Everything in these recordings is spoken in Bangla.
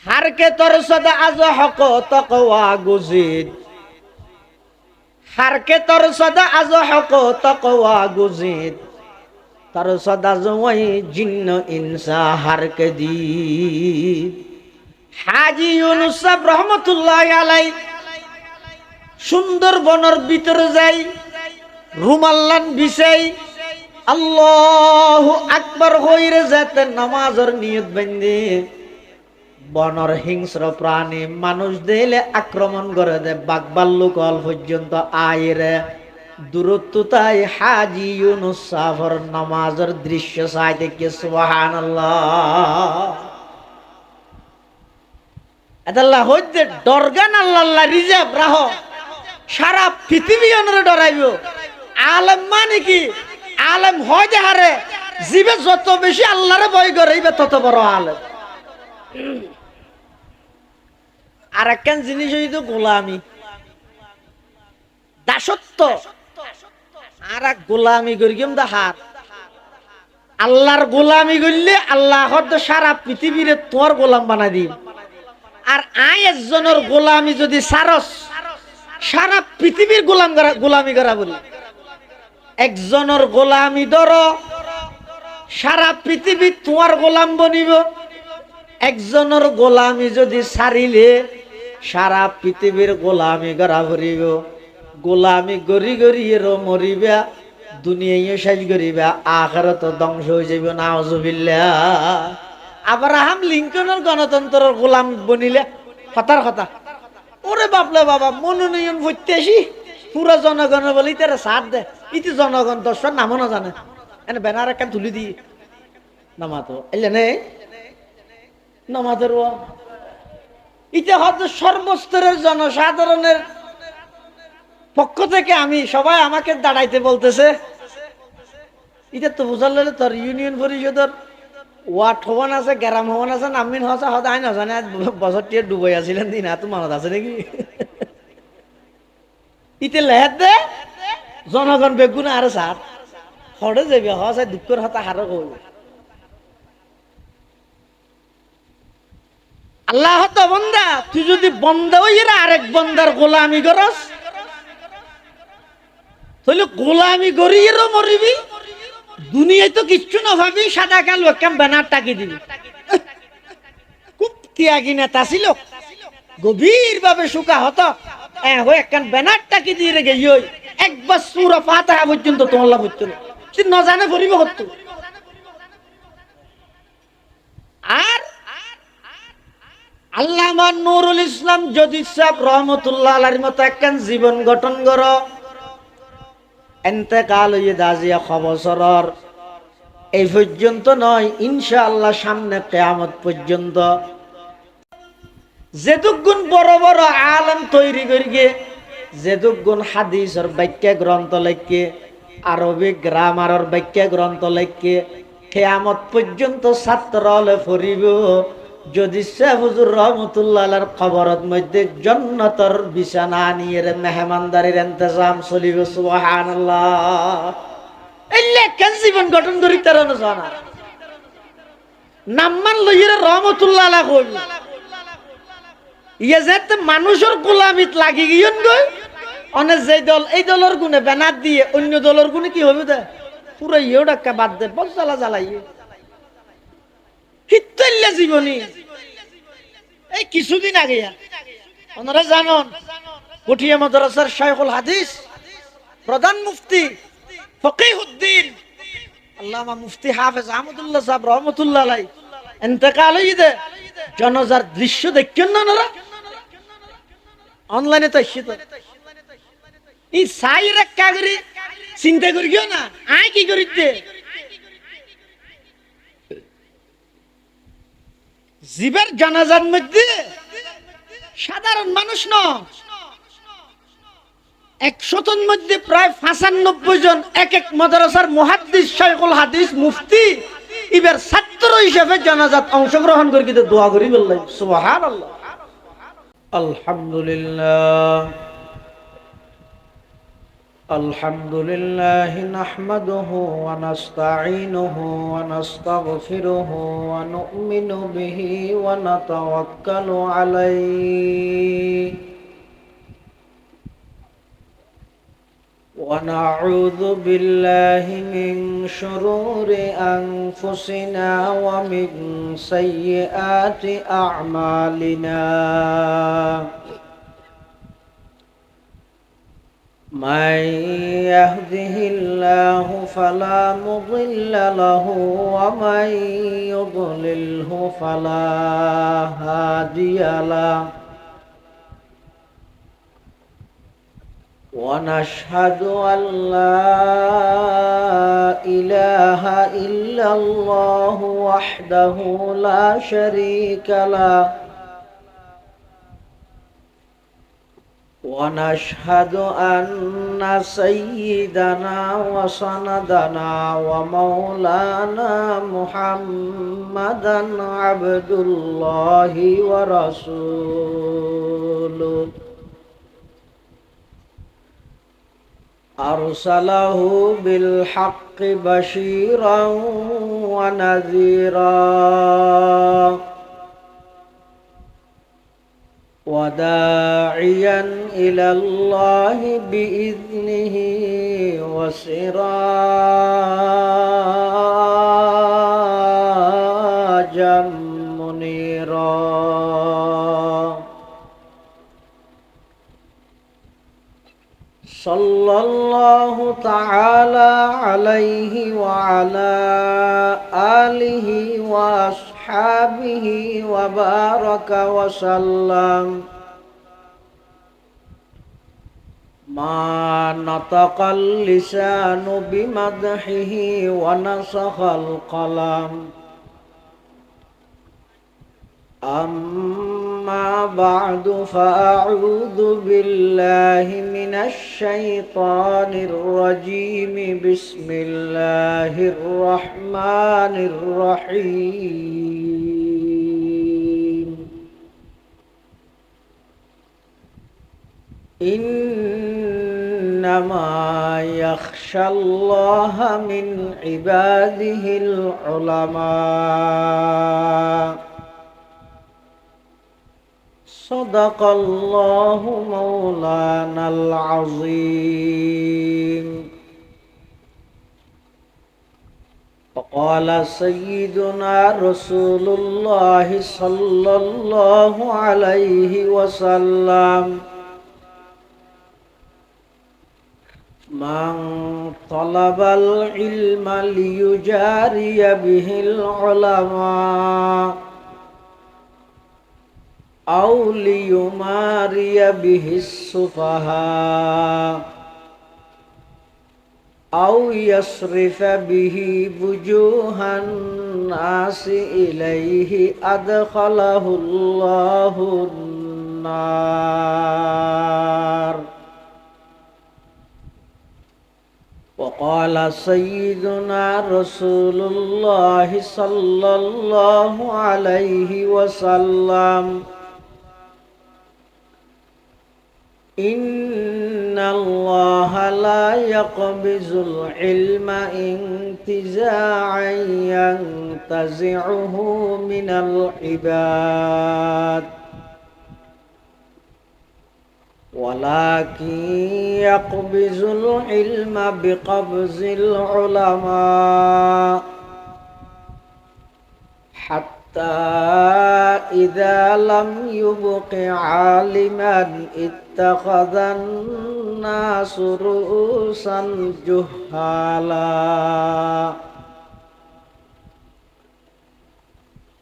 হারকে তোর সদা আজ হক তকওয়া গুজিদ, হারকে তোর সদা আজ হক তকওয়া গুজিদ, তোর সদা জওয়াই জিন্ন ইনসা হারকে দি। হাজী ইউনূস সাহেব রহমতুল্লাহ আলাই সুন্দরবনের ভিতরে যাই, রুমাল্লান বিছাই আল্লাহু আকবার হইরে যেতে নামাজের নিয়ত বান্ধে বনর হিংস্র প্রাণী মানুষ দিলে আক্রমণ করে দে, বাঘ ভাল্লুক অল পর্যন্ত আইরে দূরত্বতাই হাজী ইউনূস সাহেবের নামাজের দৃশ্য চাইতে কি সুবহানাল্লাহ। আল্লাহ হইতে ডরগান আল্লাহ রিজার্ভ রাহ, সারা পৃথিবী অনরে ডরাইব। আলেম মানে কি? আলেম হয় যে হারে জীবে যত বেশি আল্লাহরে ভয় করে তত বড় আলেম। আর একখান জিনিস হইতো গোলামি, দাসত্ব। আর এক গোলামি করি কেম হাত আল্লাহর গোলামি করলে আল্লাহ সারা পৃথিবীর তোর গোলাম বানাই দিন। আর আয় একজনের গোলামি যদি সারস, সারা পৃথিবীর গোলামি করা বলি। একজনের গোলামি ধর, সারা পৃথিবী তোমার গোলাম বনিব। একজনের গোলামি যদি সারিলে সারা পৃথিবীর গোলামি করা ভরিব। গোলামি গড়ি গড়ি এরও মরিবা, দুনিয়ায় শেষ করিবা, আখিরাত ধ্বংস হয়ে যাবে। নাউজুবিল্লাহ। আব্রাহাম লিঙ্কনের গণতন্ত্রের গোলাম বনিলে হতার কথা। ওরে বাপলে বাবা, মনোনয়ন ভরতে আসি পুরো জনগণের বলি তারা সাথ দেয়। ইতি জনগণ দর্শন নামও না জানে, এনে ব্যানার একটা তুলি দিয়ে নামাতো এলে নেই নামাতের ইতি হয়তো সর্বস্তরের জনসাধারণের পক্ষ থেকে আমি সবাই আমাকে দাঁড়াইতে বলতেছে। এটা তো বুঝার লাগে তোর ইউনিয়ন পরিষদের ওয়ার্ড হবান আছে, গ্রাম হবান আছে, নামিন হসা হয়তো আইন জানে বছরটি ডুবাই আসছিলেন দিন এত মানত আছে নাকি? ইতে লেহের দে জনগণ বেগুন আর সার হরে যাবে হসাই দুঃখের হতা হারো করবে। আল্লাহ তো বন্দা, তুই যদি বন্ধ হইরা আরেক বন্দার গোলামি করস তাহলে গোলামি করিয়েরও মরিবি। দুনিয়ায় তো কিচ্ছু না ভাবি, সাদা কালো কেম ব্যানার টাকি দিবি। খুব ত্যাগী নেতা ছিল, গভীর ভাবে শুকা হতো একখান ব্যানার টাকি দিয়ে রেগে একবার সুরা ফাতিহা পর্যন্ত তোমলা পড়তো না, সে ন জানে পড়িব হতো। আর আল্লামা নুরুল ইসলাম জদিদ সাহেব রহমতুল্লাহ আলাইহির মতো একখান জীবন গঠন কর এন্তেকাল হইয়ে দাজিয়া খবসরর এই পর্যন্ত নয়, ইনশাআল্লাহ সামনে কিয়ামত পর্যন্ত যেদুগুণ বড় বড় আলেম তৈরি করিগে, যেদুগুণ হাদিসের ব্যাখ্যা গ্রন্থ লেখকে, আরবি গ্রামারের ব্যাখ্যা গ্রন্থ লেখকে, কিয়ামত পর্যন্ত ছাত্র হলে পড়িব। যদি শেখ হুজুর রহমতুল্লাহ আলাইহির কবরের মধ্যে জান্নাতের বিছানা নিয়ে মেহমানদারির ইন্তজাম চলিব। সুবহানাল্লাহ। এলে কেন জীবন গঠন করি তার জানা নাম্মান লইরে রহমতুল্লাহ আলাইহি কইল ইয়ে যেতে মানুষের গোলামিত লাগি গিয়ন গই অনে যে দল এই দলের গুণে ব্যানার দিয়ে অন্য দলের গুণে কি হবে দে পুরো ইয়ে ডাক্কা বাদ দে বল জ্বালা জ্বালাইয়ে হিত্তল্লা জীবনী। এই কিছুদিন আগে ওনারা জানেন কঠিয়া মাদ্রাসার শাইখুল হাদিস প্রধান মুফতি ফকিহুদ্দিন আল্লামা মুফতি হাফেজ আহমদুল্লাহ সাহেব রহমতুল্লাহ আলাইহি ইন্তেকাল হইছে। জনজার দৃশ্য দেখছেন না ওনারা অনলাইনে তো এসে তো এই সাইরে কাগরি চিন্তা করিও না আয় কি করিতে জীবের জানাজার মধ্যে সাধারণ মানুষ ন 100 মধ্যে প্রায় 95 জন এক এক মাদ্রাসার মুহাদ্দিস শাইখুল হাদিস মুফতি এবার ছাত্র হিসেবে জানাজাত অংশগ্রহণ করে কিন্তু দোয়া করি বললেন সুবহানাল্লাহ। আলহামদুলিল্লাহ الحمد لله نحمده ونستعينه ونستغفره ونؤمن به ونتوكل عليه ونعوذ بالله من شرور أنفسنا ومن سيئات أعمالنا من يهده الله فلا مضل له ومن يضلله فلا هادي له ونشهد أن لا إله إلا الله وحده لا شريك له ونشهد أن سيدنا وسندنا ومولانا محمدا عبد الله ورسوله أرسله بالحق بشيرا ونذيرا وداعيا إلى الله بإذنه وسراجا منيرا صلى الله تعالى عليه وعلى آله وأصحابه وبارك وسلم ما نطق اللسان بمدحه ونسخ القلم أما بعد فأعوذ بالله من الشيطان الرجيم بسم الله الرحمن الرحيم إنما يخشى الله من عباده العلماء صدق الله مولانا العظيم وقال سيدنا رسول الله صلى الله عليه وسلم من طلب العلم ليجاري به العلماء أو ليماري به السفهاء أو يصرف به وجوه الناس إليه أدخله الله النار وقال سيدنا رسول الله صلى الله عليه وسلم إن الله لا يقبض العلم انتزاعا ينتزعه من العباد ولكن يقبض العلم بقبض العلماء حتى إذا لم يبق عالما اتخذ الناس رؤوسا جهالا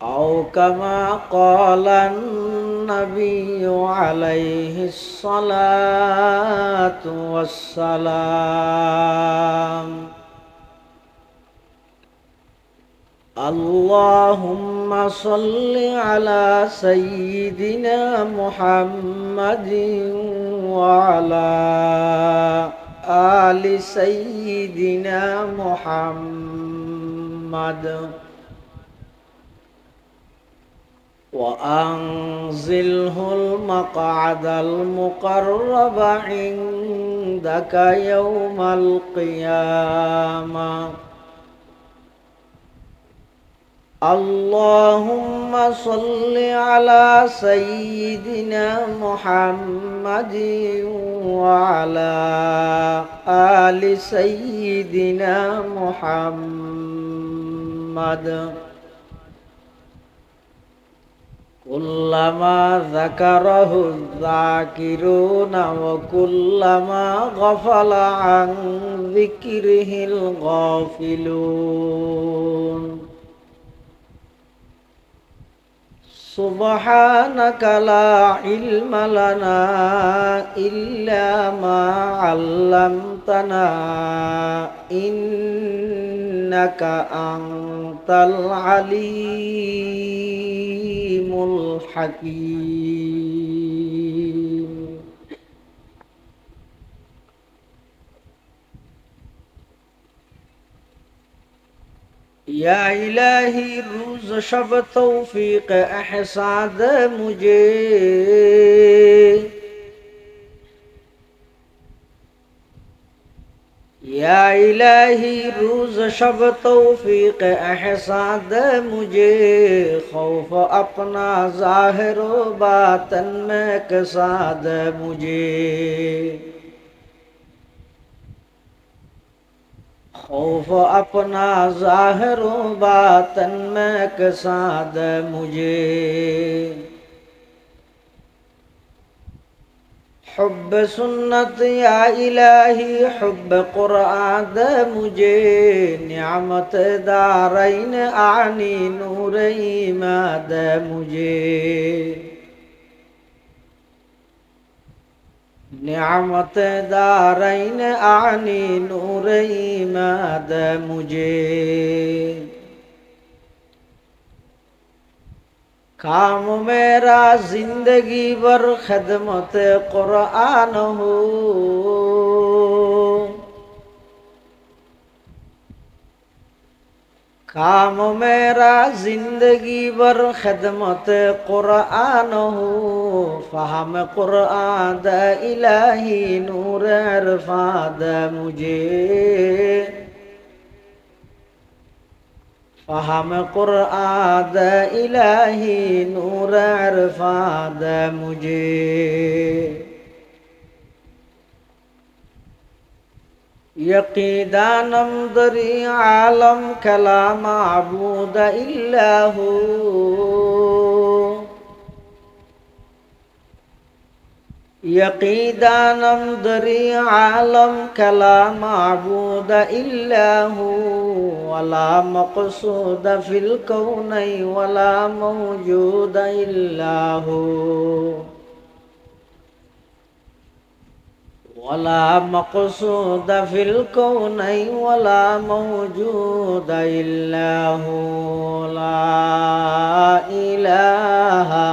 أو كما قال النبي عليه الصلاة والسلام اللهم صل على سيدنا محمد وعلى آل سيدنا محمد وأنزله المقعد المقرب عندك يوم القيامة. اللهم صل على سيدنا محمد وعلى آل سيدنا محمد كلما ذكره الذاكرون وكلما غفل عن ذكره الغافلون. سبحانك لا علم لنا إلا ما علمتنا إنك أنت العليم الحكيم. या इलाही रोज शब तौफीक एहसाद मुझे, या इलाही रोज शब तौफीक एहसाद मुझे, खौफ अपना ज़ाहिर व बातन में कसाद मुझे, खौफ अपना ज़ाहिर व बातन में कसाद मुझे, हुब्ब सुन्नत या इलाही हुब्ब कुरान दे मुझे, नियामत दारैन आनी नूर ईमान दे मुझे, नियामत दारैन आनी नूर ईमान दे मुझे। काम मेरा जिंदगी भर खिदमत कुरान हो, काम मेरा जिंदगी भर खिदमत कुरान हो, फहम कुरान दे इलाही नूर इरफान दे मुझे, फहम कुरान दे इलाही नूर इरफान दे मुझे। यकीदानम दरी आलम कला माबूद इल्लाहु, यकीदानम दरी आलम कला माबूद इल्लाहु, वला मक़सूद फिल कौनै वला मौजूद इल्लाहु, वला मक़सूद फिल कौनै वला मौजूद इल्लाहु, ला इलाहा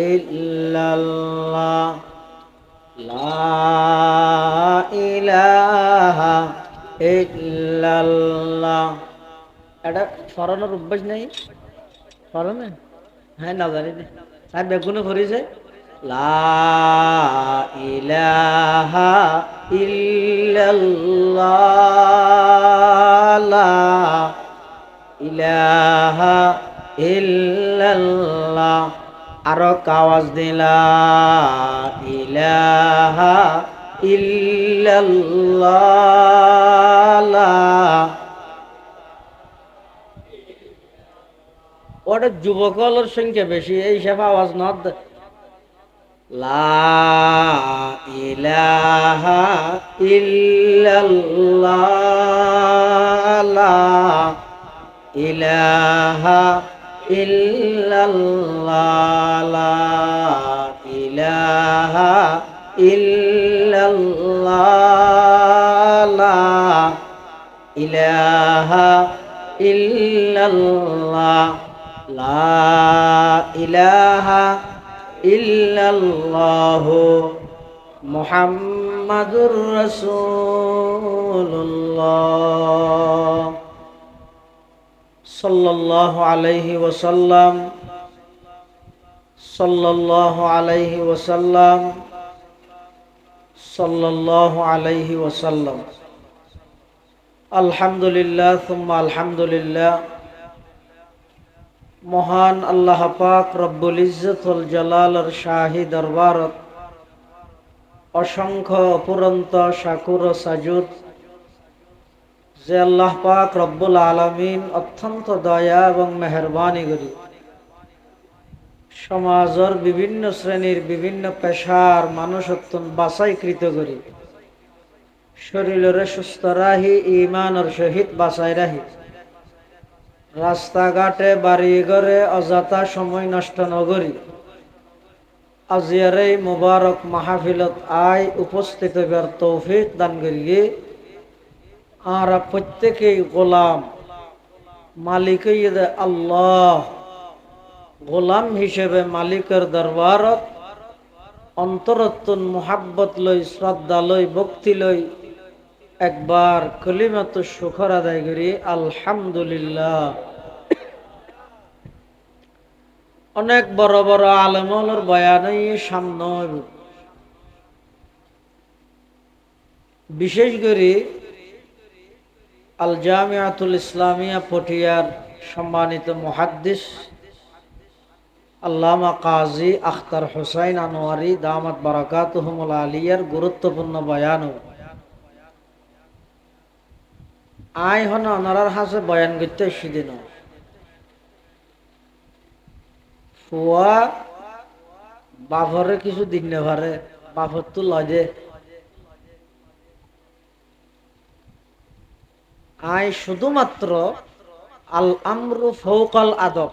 इल्लल्लाह, ला इलाहा इल्लल्लाह। এটা স্মরণের অভ্যাস নেই, স্মরণে হ্যাঁ না জানি তাই বেগুনে করেছে। লা ইলাহা ইল্লাল্লাহ, লা ইলাহা ইল্লাল্লাহ। আরো আওয়াজ দিলা ইলাহা ইল্লাল্লাহ। ওটা যুবকলের সংখ্যা বেশি, এই সব আওয়াজ না। লা ইলাহা ইল্লাল্লাহ, লা ইলাহা ইল্লাল্লাহ, লা ইলাহা ইল্লাল্লাহ, লা ইলাহা ইল্লাল্লাহ, লা ইলাহা ইল্লাল্লাহু মুহাম্মাদুর রাসূলুল্লাহ সাল্লাল্লাহু আলাইহি ওয়াসাল্লাম। সাল্লাল্লাহু আলাইহি ওয়াসাল্লাম সাল্লাল্লাহু আলাইহি ওয়াসাল্লাম। আলহামদুলিল্লাহ সুম্মা আলহামদুলিল্লাহ। মহান আল্লাহ পাক রব্বুল ইজ্জত ওয়াল জালালের শাহী দরবারত অসংখ্য অপুরন্ত শাকুর ও সাজুদ যে আল্লাহ পাক রব্বুল আলামিন অত্যন্ত দয়া এবং মেহেরবানি করি সমাজের বিভিন্ন শ্রেণীর বিভিন্ন পেশার মানুষত্ব বাছাইকৃত করি শরীরের সুস্থ রাহি ইমানের সহিত বাঁচাই রাহি রাস্তাঘাটে বাড়ি ঘরে অযথা সময় নষ্ট নগরী আজিয়ার এই মুবারক মাহফিলত আয় উপস্থিত হইবার তৌফিক দান করিয়ে আর প্রত্যেকেই গোলাম মালিক আল্লাহ গোলাম হিসেবে মালিকের দরবারত অন্তরত্বন মুহাব্বত লই শ্রদ্ধা লই ভক্তি লই একবার কলিমাত শুকর আদায় করি আলহামদুলিল্লাহ। অনেক বড় বড় আলেমর বয়ানই সামনে বিশেষ করে আল জামিয়াতুল ইসলামিয়া পটিয়ার সম্মানিত মুহাদ্দিস আল্লামা কাজী আখতার হুসাইন আনোয়ারি দামাত বারাকাতুহুমুল আলিয়ার গুরুত্বপূর্ণ বয়ান আয় হন ওনারার হাসে বয়ান করতে সেদিন ফুয়া বাফরে কিছু দিন নেভারে বাফর তো লজে আয় শুধুমাত্র আল আমরু ফৌকাল আদব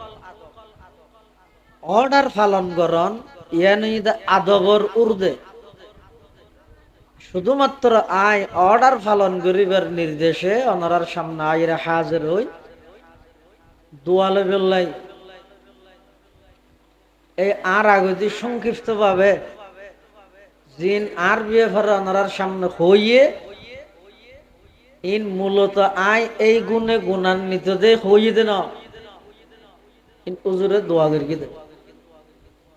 অর্ডার পালন করন ইয়ানি আদবর উর্দে শুধুমাত্র আয় অর্ডার পালন করিবার নির্দেশে ওনারার সামনে আইরা হাজির হই দোয়ালে বেল্লাই এই আর আগতি সংক্ষিপ্ত ভাবে জিন আর বিয়ে ফের ওনারার সামনে হইয়ে ইন মূলত আয় এই গুণে গুণান্বিত দে হইয়ে দে না ইন উজুরে দোয়া করি দে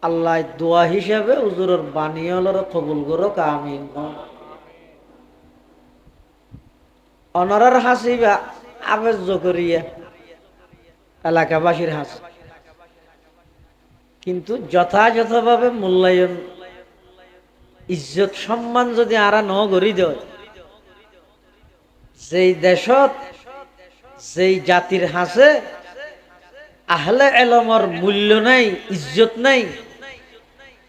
আল্লাহ দোয়া হিসাবে উজুরের বানিয়লর কবুল করো আমিন। অনারার হাসিবা আবেজ করিয়া এলাকাবাসীর হাসি কিন্তু যথাযথভাবে মূল্যায়ন ইজ্জত সম্মান যদি আরা ন করি দেয় যেই দেশত যেই জাতির হাসে আহলে এলমর মূল্য নাই ইজ্জত নাই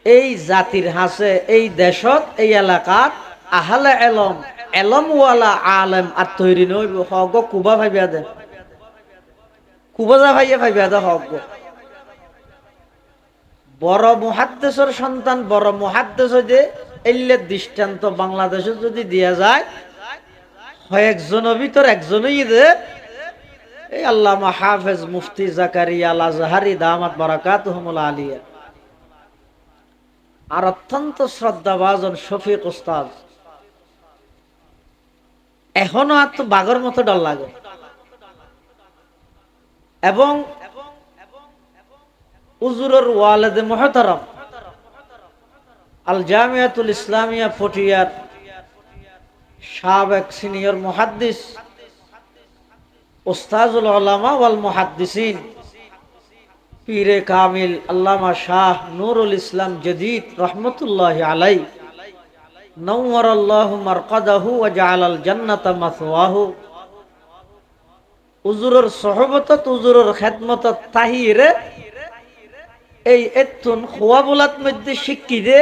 এই জাতির হাসে এই দেশত এই এলাকাত আহলে এলম এলমওয়ালা আলেম আর তৈরি নইব হগ কুবা ভাইবা দে কুবাজা ভাইয়া ভাইবা দে হগ বড় মুহাদ্দিসের সন্তান বড় মুহাদ্দিস হইতে এল্লের দৃষ্টান্ত বাংলাদেশে যদি দিয়া যায় কয়েকজনের ভিতর একজনই দে এই আল্লামা হাফেজ মুফতি জাকারিয়া আল আজহারি দামাত বারাকাতুহুমুল আলিয়া আর অত্যন্ত শ্রদ্ধাভাজন শফিক উস্তাদ এখনো আর তো বাঘর মতো ডর লাগে এবং উজুরের ওয়ালেদে মুহতারাম আল জামিয়াতুল ইসলামিয়া পটিয়ার সাবেক সিনিয়র মুহাদ্দিস উস্তাজুল উলামা ওয়াল মুহাদ্দিসিন পীরে কামিল আল্লামা শাহ নুরুল ইসলাম জদীদ রহমতুল্লাহি আলাইহি নওয়ারাল্লাহু মারকাদাহু ওয়া জাআলাল জান্নাতা মাসওয়াহু উজুরের সোহবতত উজুরের খেদমতত তাহিরে এই এতুন খোয়া বলাত মধ্যে শিক্ষি দে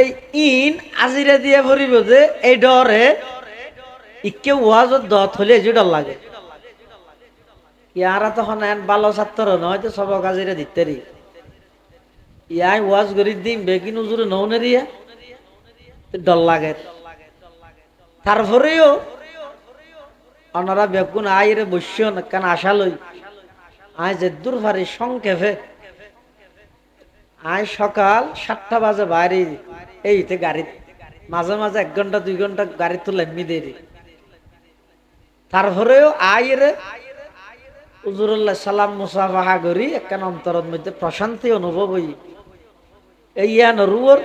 এই ইন আজিরা দিয়া ভরিব যে এই ডরে ইকে ওয়াজত দত হলে যে ডর লাগে ইয়ারা তখন এন ভালো ছাত্র নয় তো সব কাজিরে দিতেরি ইয়াই ওয়াজ করি দিম বেগিন উজুরে নৌনেরিয়া ডর লাগে তারপরেও ওনারা বেগুন আইরে বসিও না কেন আশা লই আয় যে দূর ভারি সংক্ষেপে আয় সকাল 7টা বাজে বাইরে এইতে গাড়ি মাঝে মাঝে 1 ঘন্টা 2 ঘন্টা গাড়ি তো লেমি দেরি তারপরেও আইরে হুজুরুল্লাহ সালাম মুসাফাহা করি একখান অন্তরের মধ্যে প্রশান্তি অনুভব হই এই ইয়ানোর উপর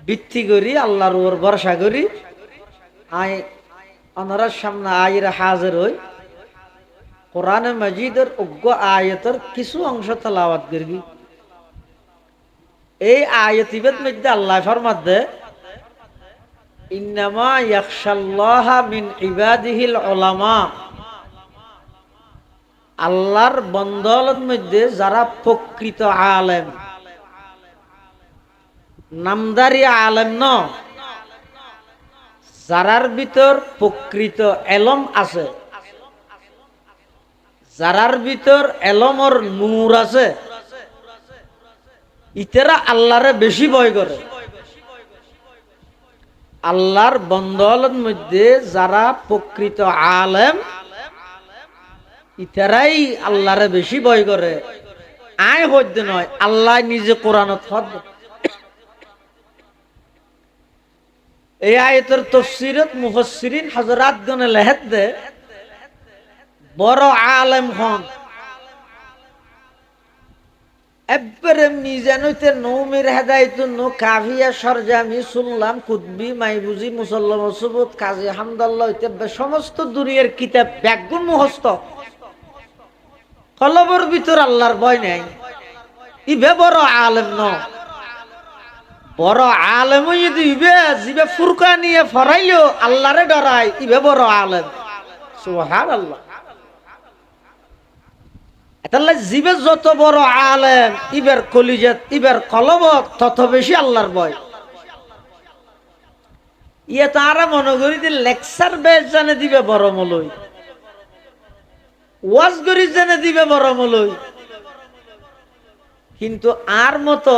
ভিত্তি করি আল্লাহর উপর ভরসা করি আই অনরার সামনে আইরা হাজির হই কোরআনে মাজিদের অজ্ঞ আয়াতের কিছু অংশ তেলাওয়াত করি এই আয়াতিবের মধ্যে আল্লাহ ফরমাতে ইন্নামা ইয়াখশাল্লাহা মিন ইবাদিহিল উলামা আল্লাহর বন্দলের মধ্যে যারা প্রকৃত আলেম নামদারি আলেম ন যারার ভিতর প্রকৃত এলম আছে যারার ভিতর এলমর নূর আছে ইতেরা আল্লাহরে বেশি ভয় করে আল্লাহর বন্দলের মধ্যে যারা প্রকৃত আলেম ইতারাই আল্লাহরে বেশি ভয় করে আয় হদ্দ নয় আল্লাহ নিজে কোরআনত হদ এই আয়াতের তাফসীরত মুফাসসিরিন হযরত গনে লেখত দে বড় আলেম হন একবারে মিজানুতে নৌমির হেদায়েত নো কাফিয়া সরজামি সুল্লাম কুতবি মাইবুজি মুসাল্লাম সুবুত কাজী হামদাল্লাহ ইত্যাদি সমস্ত দুনিয়ার কিতাব ব্যাগুন মুখস্থ কলবের ভিতর আল্লাহর ভয় নাই ইবে বড় আলেম ন বড় আলেম যদি ইবে জিবে ফুরকা নিয়ে ফরাইলো আল্লাহরে ডরায় ইবে বড় আলেম সুবহানাল্লাহ এতাল্লা জিবে যত বড় আলেম ইবের কলিজাত ইবের কলবত তত বেশি আল্লাহর ভয় ইয়ে তারা মনে করি যে লেকচার বেশ জানে দিবে বড় মলই ওয়াজ করি জানে দিবে বড় মলই কিন্তু আর মতো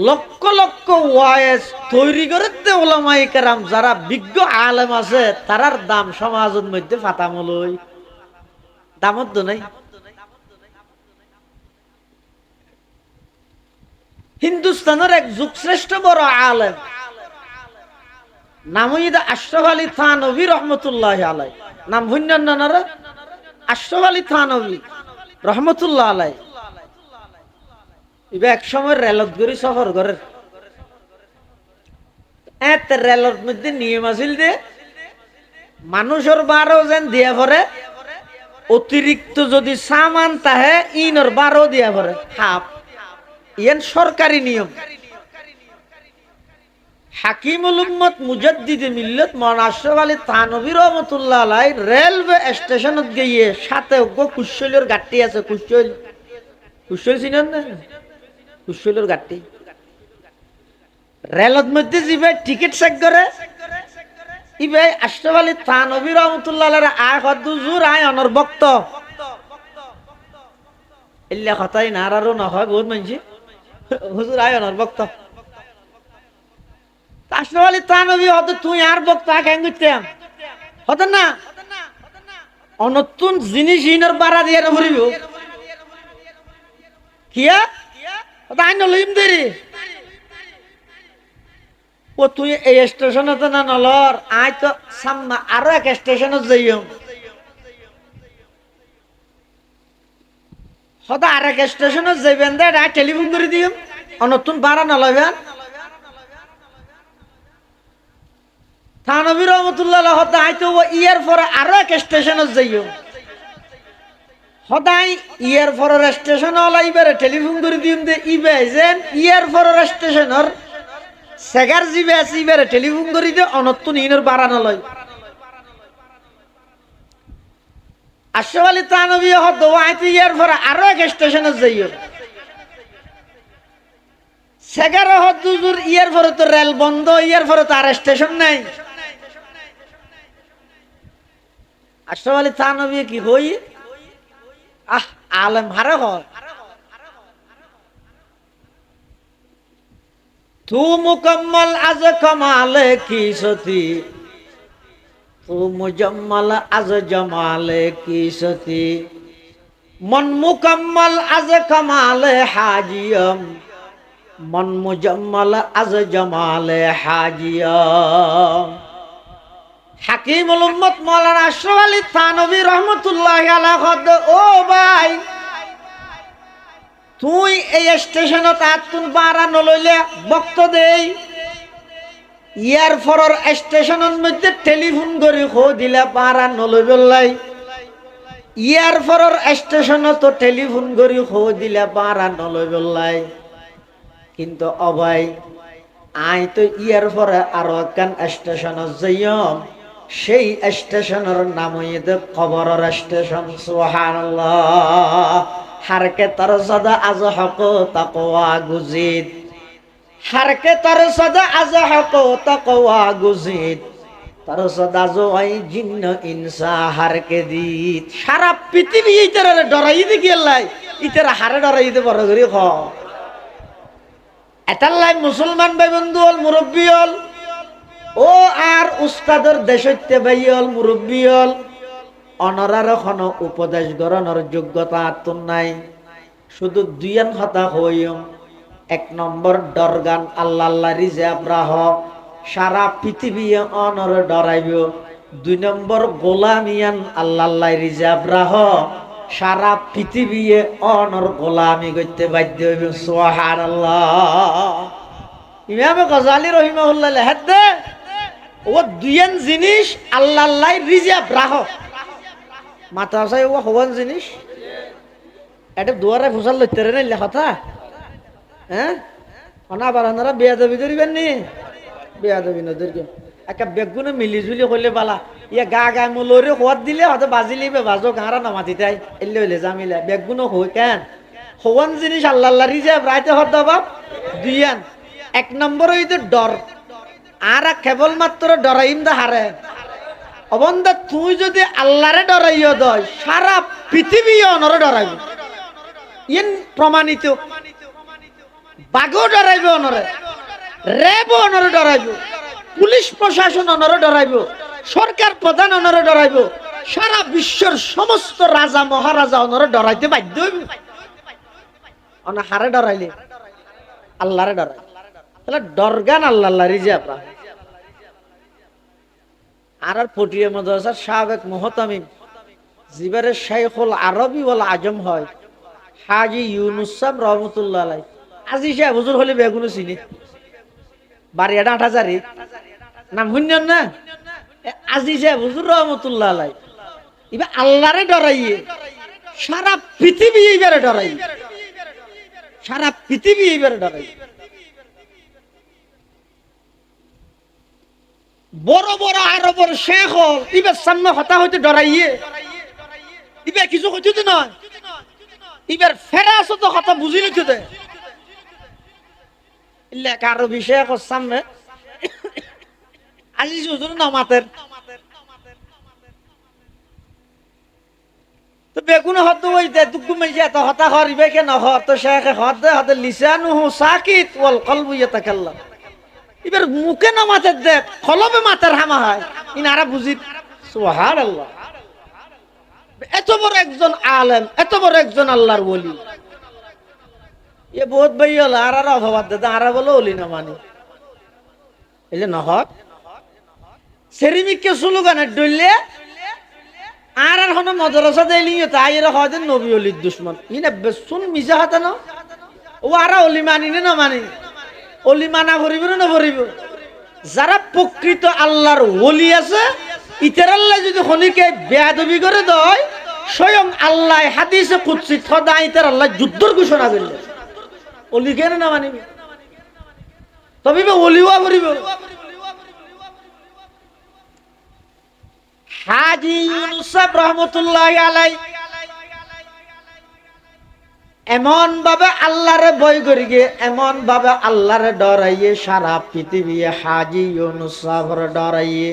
লক্ষ লক্ষ ওয়াজ তৈরি করে ওলামায়ে কেরাম যারা বিজ্ঞ আলেম আছে তারার দাম সমাজের মধ্যে ফাতামলই দামত তো নাই হিন্দুস্তানের এক যুগশ্রেষ্ঠ বড় আলেম নাম হইদা আশরাফ আলী থানভী রহমতুল্লাহ আলাই নাম হুন্নার আশরাফ আলী থানভী রহমতুল্লাহ আলাই এক সময় রেলত গড়ি সফর করে রেলের মধ্যে নিয়ম আছিল যে মানুষের বারো যেন দিয়া পরে অতিরিক্ত যদি সামান তাহে ইনর বারো দিয়া পরে হাফ ইয়েন সরকারি নিয়ম হাকিমুল উম্মত মুজাদ্দিদে মিল্লত মাওলানা আশরাফ আলী থানভী রহমাতুল্লাহ আলাই রেলওয়ে স্টেশনত গিয়ে সাথে কুশলের গাড়ি আছে কুশল চিনেন না কুশলের গাড়ি রেলত মধ্যে যাবে টিকিট চেক করে ইবে আশরাফ আলী থানভী রহমাতুল্লাহ আলাই আয় হদুজুর আয় অনর বক্ত ইল্লা কথাই নারারও না হয় বহুত মানছি হুজুর আয় অনর বক্ত আশরাফ আলী থানভী হত তুই আর বক্তা কেন করতাম হত না অনতুন জিনিস ইনর বাড়া দিয়ে ভরিব কিয়া আই নলিম দেরি ও তুই এই স্টেশনে না নলর আয় তো সামনে আরো এক স্টেশনত যাইম হতা আর এক স্টেশনত যাইবেন দে টেলিফোন করে দিম অনতুন বাড়া নলবেন থানভী রহমতুল্লাহ হতা আই তো ইয়ার পরে আরো এক স্টেশনত যাইম সদায় ইয়ার পরের স্টেশন ইবারে টেলিফোন করে দিম দে ইবে যেন ইয়ার পরের স্টেশনের সেগার জিবে আছে ইবারে টেলিফোন করে দে অনতুন ইনর বাড়ানো লয় আশরাফ আলী থানভী হত আইতে ইয়ার পরে আরো এক স্টেশনে যাইও সেগার হত দুজুর ইয়ার পরে তো রেল বন্ধ ইয়ার পরে তো আর স্টেশন নাই আশরাফ আলী থানভী কি হই আহ আলেম হারে হয় তু মুকম্মল আজ কমালে কি সতী তু মুজম্মল আজ জমালে কি সতী মন মুকম্মল আজ কমালে হাজিয়ম মন মুজম্মল আজ জমালে হাজিয়ম হাকিমুল উম্মত মাওলানা আশরাফ আলী থানভী রহমাতুল্লাহি আলাইহি ও ভাই তুই এই স্টেশনত আতুন বাড়া নলইলে বক্ত দেই ইয়ারফরর স্টেশনের মধ্যে টেলিফোন করে খো দিলে বাড়া নলইবলাই ইয়ারফরর স্টেশনত টেলিফোন করে খো দিলে বাড়া নলইবলাই কিন্তু অভাই আই তো ইয়ারফরে আরো একখান স্টেশনত যাইম সেই স্টেশনের নাম হইতে কবরের স্টেশন সুবহানাল্লাহ হারকে তার সদা আজ হক তাকওয়া গুজিদ হারকে তার সদা আজ হক তাকওয়া গুজিদ তার সদা জয় জিন্ন ইনসা হারকে দিত সারা পৃথিবী ইতারে ডরাই দি গেলাই ইতারে হারে ডরাই দিতে বড় করে খ এটালাই মুসলমান ভাই বন্ধু হল মুরব্বী হল ও আর উস্তাদের দেশতে ভাই হল মুরব্বী হল অনরার খন উপদেশ গ্রহণের যোগ্যতা আতুন নাই শুধু দুইয়ান কথা হইম এক নম্বর ডরগান আল্লাহ আল্লাহ রিজাব রাহ সারা পৃথিবী অনর ডরাইব দুই নম্বর গোলামিয়ান আল্লাহ আল্লাহ রিজাব রাহ সারা পৃথিবী অনর গোলামি করতে বাধ্য হইব সুবহানাল্লাহ ইমাম গজালি রহিমাহুল্লাহ লেখেন দে ও দুইয়ান জিনিস আল্লাহ আল্লাহ রিজাব রাহ মাথা চাই ও হওয়ান জিনিস এটা দুয়ারে ফুসাল লইতে রে লেখা হ্যাঁ অনাবার ওনারা বেয়াদবি করিবেন নি বেয়াদবি নদীর একটা বেগুনে মিলিজুলি করলে বালা ইয়া গা গা মূলরে সোৱাদ দিলে হয়তো বাজি লিবে বাজো গাঁরা নামাতি তাই এলে হইলে জামিলে বেগুনো হই কেন হওয়ান জিনিস আল্লাহ আল্লাহ রিজাব রাইতে হদ বাপ দুইয়ান এক নম্বর হইতে ডর আর কেবলমাত্র ডরাইম দা হারে অবন্ধা তুই যদি আল্লাহরে ডরাইও দয় সারা পৃথিবী অনরে ডরাইব ইন প্রমাণিত বাঘও ডরাইব অনরে রেব অনরে ডরাইব পুলিশ প্রশাসন অনরে ডরাইব সরকার প্রধান অনরে ডরাইব সারা বিশ্বের সমস্ত রাজা মহারাজা অনরে ডরাইতে বাধ্য হইব অনা হারে ডরাইলে আল্লাহরে ডরাই তাহলে ডরগান আল্লাহ আল্লাহ রিজাব আর পটিয়া মাদ্রাসার সাবেক মুহতামিম জিবারে শাইখুল আরবি ওয়াল আজম হয় হাজী ইউনুস সাহেব রহমাতুল্লাহ আলাইহি আজি সাহেব হুজুর হলে বেগুনো চিনি বাড়িয়াটা ৮০০০ নাম শুনছেন না আজি সাহেব হুজুর রহমাতুল্লাহ আলাইহি ইবা আল্লাহরে ডরাইয়ে সারা পৃথিবী এইবারে ডরাই সারা পৃথিবী এইবারে ডরাই বড় বড় আরবের শেখ হল ইবার সামনে হতা হইতে ডরাইয়ে ইবার কিছু কইতে নয় ইবার ফেরাসও তো কথা বুঝি লিখতে দে ইল্লা কারো বিষয় সামনে আজিজ হুজুর নামাতের তো বেগুন হত হইতে দুগু মাইয়া তো হতা করিবে কেন হত শেখ হত হত লিসানুহু সাকিত ওয়াল কলবু ইয়াতাকাল্লাম এবার মুখে না মাথার দেখ কলবে মাথার হামা হয় ইনারা বুঝি সুবহানাল্লাহ এত বড় একজন আলেম এত বড় একজন আল্লাহর ওলি এ বহুত ভাই হল আর অভাব দাদা আর বলে ওলি না মানে এলে নহক সেরিমিককে স্লোগানের ডইলে আর হন মাদ্রাসা দেইলি তাই এর হয়তো নবী ওলির দুশমন ইনা বেসুন মিজা হাতে না ও আর ওলি মানি না মানি ওলি মানা করিব না করিব যারা প্রকৃত আল্লাহর ওলি আছে ইতার আল্লাহ যদি খনিকে বেয়াদবি করে দেয় স্বয়ং আল্লাহ হাদিসে কুদসি খোদা ইতার আল্লাহ যুদ্ধর ঘোষণা করলে ওলি কেন না মানিব তবে ওলিওয়া করিব হাজী ইউনুস সাহেব রহমাতুল্লাহি আলাইহি এমন ভাবে আল্লাহরে ভয় করি গে এমন ভাবে আল্লাহরে ডরাইয়ে সারা পৃথিবী হাজী ইউনুস সাহেবের ডরাইয়ে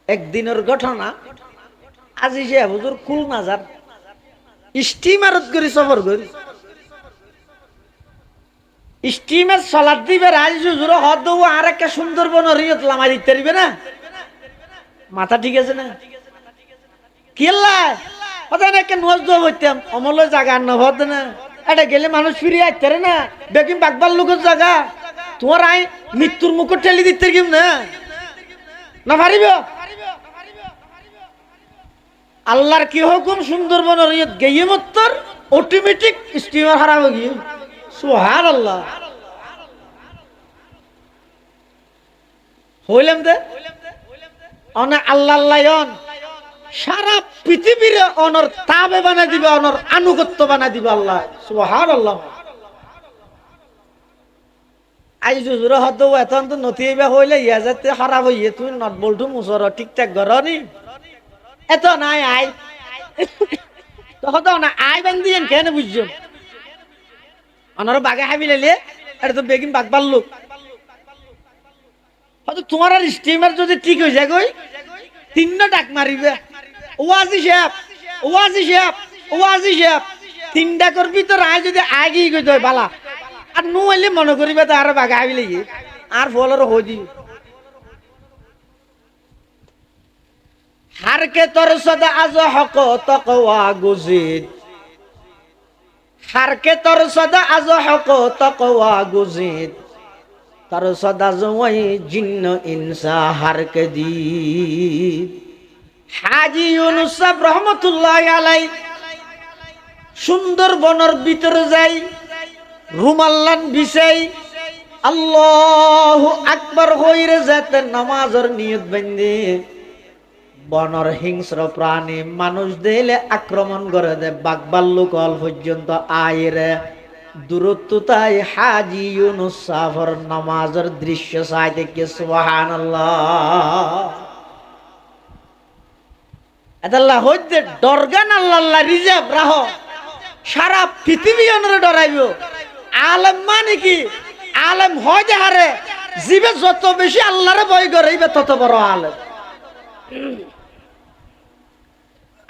একদিনের ঘটনা আজি যে হুজুর কুল নাজার স্টিমারত করি সফর করি স্টিমার সালাদ দিবে রাজ হুজুর হদ আর একটা সুন্দরবন রিয়ত লামা দিতে পারবে না মাথা ঠিক আছে না কেল্লা ওখানে একটা নজদ হইতাম অমল জায়গা নভদ না এটা গেলে মানুষ ফিরে আসতে না বেকিম বাগবার লোকের জায়গা তোমার আই মৃত্যুর মুখ ঠেলি দিতে কিম না না পারিব? আল্লাহর কি হুকুম সুন্দরবনের গেয়ে মত্তর অটোমেটিক স্টিমার হারা হয়ে গিয়ে সুবহানাল্লাহ হইলাম দে অনে আল্লাহ আল্লাহন সারা পৃথিবীর অনর তাবে বানাই দিবে, অনর আনুগত্য বানাই দিবে আল্লাহ সুবহানাল্লাহ। আই জুজুর হদ এখন তো নথিবা হইলে ইয়া যাতে খারাপ হইয়ে তুই নট বলটু মুসর ঠিকঠাক গরনি এত নাই আই তো হতো না আই বান দিয়েন কেন বুঝছো অনর বাগে হাবি লাইলে এটা তো বেগিন বাগবার লোক হয়তো তোমার আর স্টিমার যদি ঠিক হয়ে যায় গই তিনটা ডাক মারিবে ওয়াজি সাহেব ওয়াজি সাহেব ওয়াজি সাহেব তিনটা করবি তো রায় যদি আগে গই দই বালা আর নু হইলে মনে করিবে তো আর বাগে হাবি লাগি আর ফলর হজি হারকে তোর সদা আজ হক তকওয়া গুজিদ হারকে তোর সদা আজ হক তকওয়া গুজিদ তার সদা জওয়াই জিন্ন ইনসা হারকে দি হাজী ইউনূস রহমাতুল্লাহি আলাইহি সুন্দরবনের ভিতরে যাই রুমাল্লান বিছাই আল্লাহু আকবার হইরে যেতে নামাজের নিয়ত বান্ধে বনর হিংস্র প্রাণী মানুষ দিলে আক্রমণ করে দে বাগবাল্লুক অল পর্যন্ত আইরে দূরত্বতায় হাজী ইউনূস সাফর নামাজের দৃশ্য চাই দেখে সুবহানাল্লাহ আল্লাহ হইতে ডরগান আল্লাহ রিজার্ভ রাহ সারা পৃথিবী অনরে ডরাইব আলেম মানে কি আলেম হয় যে হারে জীবে যত বেশি আল্লাহরে ভয় করে তত বড় আলেম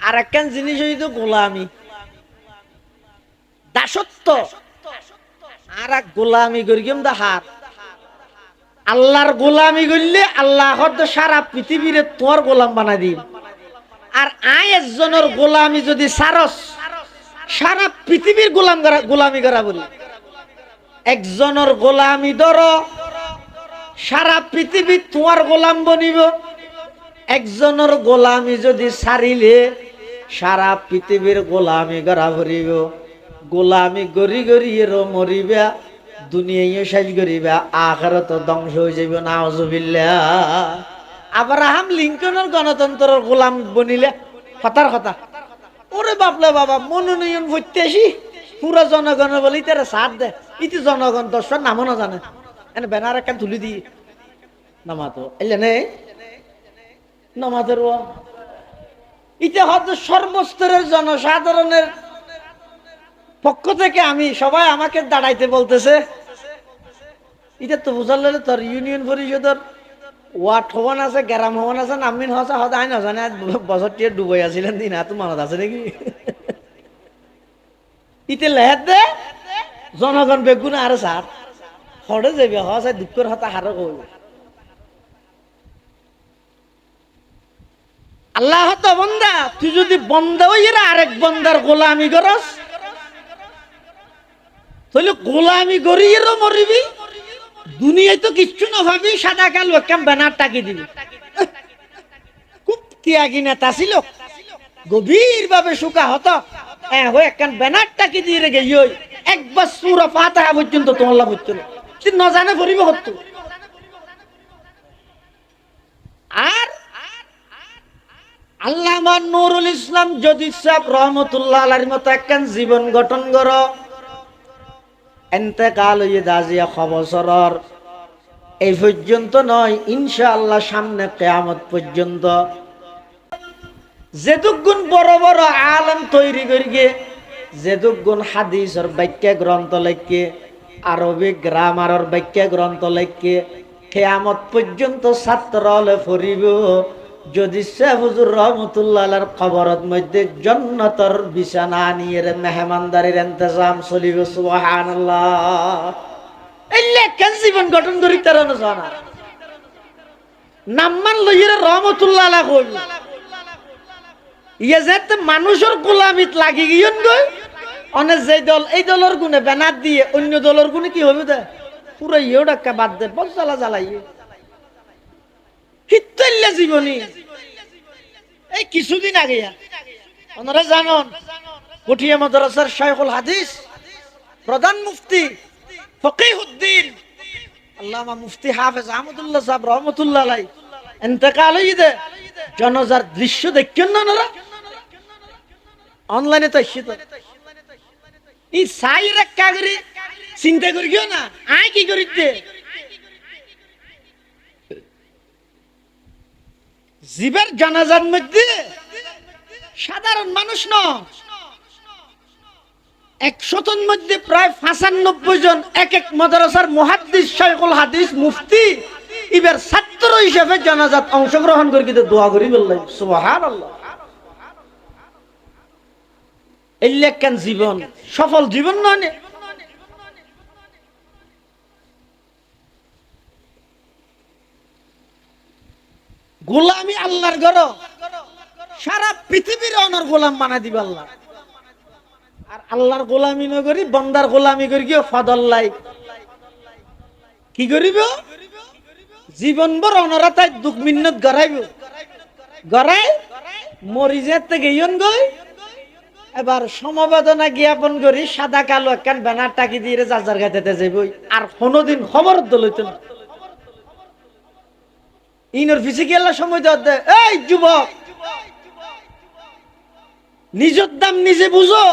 আর একখান জিনিস হইত গোলামি দাসত্ব আর এক গোলামি করিম দা হাত আল্লাহর গোলামি করলে আল্লাহ সারা পৃথিবীরে তোর গোলাম বানাই দিম আর আই একজনের গোলামি যদি সারস সারা পৃথিবীর গোলামি করা বলি একজনের গোলামি ধর সারা পৃথিবী তোমার গোলাম বনিব একজনের গোলামি যদি সারিলে সারা পৃথিবীর গোলামি করা ভরিব গোলামি গড়ি গড়ি মরিবা দুনিয়ায় শেষ করিবা আখিরাত ধ্বংস হয়ে যাবে নাউজুবিল্লাহ আব্রাহাম লিঙ্কনের গণতন্ত্রের গোলাম বনিলে হতার কথা ওরে বাপলে বাবা মনোনয়ন করতে আসি পুরো জনগণের বলি তারা সাথ দে ইতি জনগণ দর্শক নামও না জানে এনে ব্যানার একটা তুলি দি নামাতো এলে নে নামাতের ইতে হয়তো সর্বস্তরের জনসাধারণের পক্ষ থেকে আমি সবাই আমাকে দাঁড়াইতে বলতেছে এটা তো বুঝালে তোর ইউনিয়ন পরিষদের ওয়ার্ড হবান আছে গ্রাম হবান আছে নামিন হসা হদা আইন হসানে বছরটি ডুবাই আছিলেন দিন হাত মনত আছে নাকি ইতে লেহের দে জনগণ বেগুন আর সার হরে যাবে হসা দুঃখের হতা হারে কইব আল্লাহ তো বন্দা তুই যদি বন্দা হইরা আরেক বন্দার গোলামি করস তাহলে গোলামি করিয়েরও মরিবি দুনিয়ায় তো কিচ্ছু না ভাবি সাদা কালো একটা ব্যানার টাকি দিবি খুব ত্যাগী নেতা ছিল গভীর ভাবে শুকা হতো একখান ব্যানার টাকি দিয়ে রেখে একবার সুরা ফাতিহা পর্যন্ত তোমার লাভ হতো না ন জানে পড়িব হতো আর আল্লামা নুরুল ইসলাম যদি সাহেব রহমতুল্লাহ আলাইহির মতো একখান জীবন গঠন করো এতেকাল হয়ে দাজিয়া খবসরর এই পর্যন্ত নয় ইনশাআল্লাহ সামনে কিয়ামত পর্যন্ত যেতুগুণ বড় বড় আলেম তৈরি করিয়ে যেতুগুণ হাদিসের বাক্য গ্রন্থ লেখকে আরবি গ্রামারের বাক্য গ্রন্থ লেখকে কিয়ামত পর্যন্ত ছাত্র হলে ফরিব যদি শেখ হুজুর রহমতুল্লাহ আলাইহির কবরের মধ্যে জান্নাতের বিছানা নিয়ে মেহমানদারির ইন্তজাম চলিব সুবহানাল্লাহ এলে কেন জীবন গঠন করি তারা না জানা নামমান লইরে রহমতুল্লাহ আলাইহি কই ইয়ে যেতে মানুষের গোলামিত লাগি গিয়ন গই অনেক যে দল এই দলের গুণে ব্যানার দিয়ে অন্য দলের গুণে কি হবে দে পুরো ইয়েও ডাক্কা বাদ দে বস জ্বালা জ্বালাইয়ে হিত্তল্লা জীবনী এই কিছুদিন আগে ওনারা জানন কঠিয়া মাদ্রাসার শাইখুল হাদিস প্রধান মুফতি ফকিহুদ্দিন আল্লামা মুফতি হাফেজ আহমদুল্লাহ সাহেব রহমতুল্লাহ আলাইহি ইন্তেকাল হইছে। জনজার দৃশ্য দেখছেন না ওনারা অনলাইনে তো এসে তো এই সাইরা কাগরি চিন্তা করিও না আয় কি করিতে জীবের জানাজার মধ্যে সাধারণ মানুষ ন 100 মধ্যে প্রায় 95 জন এক এক মাদ্রাসার মুহাদ্দিস শাইখুল হাদিস মুফতি এবার ছাত্র হিসেবে জানাজাত অংশগ্রহণ করে কিন্তু দোয়া করি বললেন সুবহানাল্লাহ। এই লেখেন জীবন সফল জীবন নয় গোলামি আল্লাহর ঘর সারা পৃথিবীর অনর গোলাম বানা দিবে আল্লাহ। আর আল্লাহর গোলামি না করি বন্দার গোলামি করি গিয়ে ফাদাল্লাই কি করিব জীবন ভর অনরাতায় দুঃখ মিন্নত গড়াইব গড়াই মরি যেতে গেইন গই এবার সমবেদনা জ্ঞাপন করি সাদা কালো একখান ব্যানার টাকি দিয়ে যার গাইতে যাইবই আর কোনোদিন খবর দলইত না ইনর ফিজিক্যাল সময় দে এই যুবক নিজের দাম নিজে বুঝো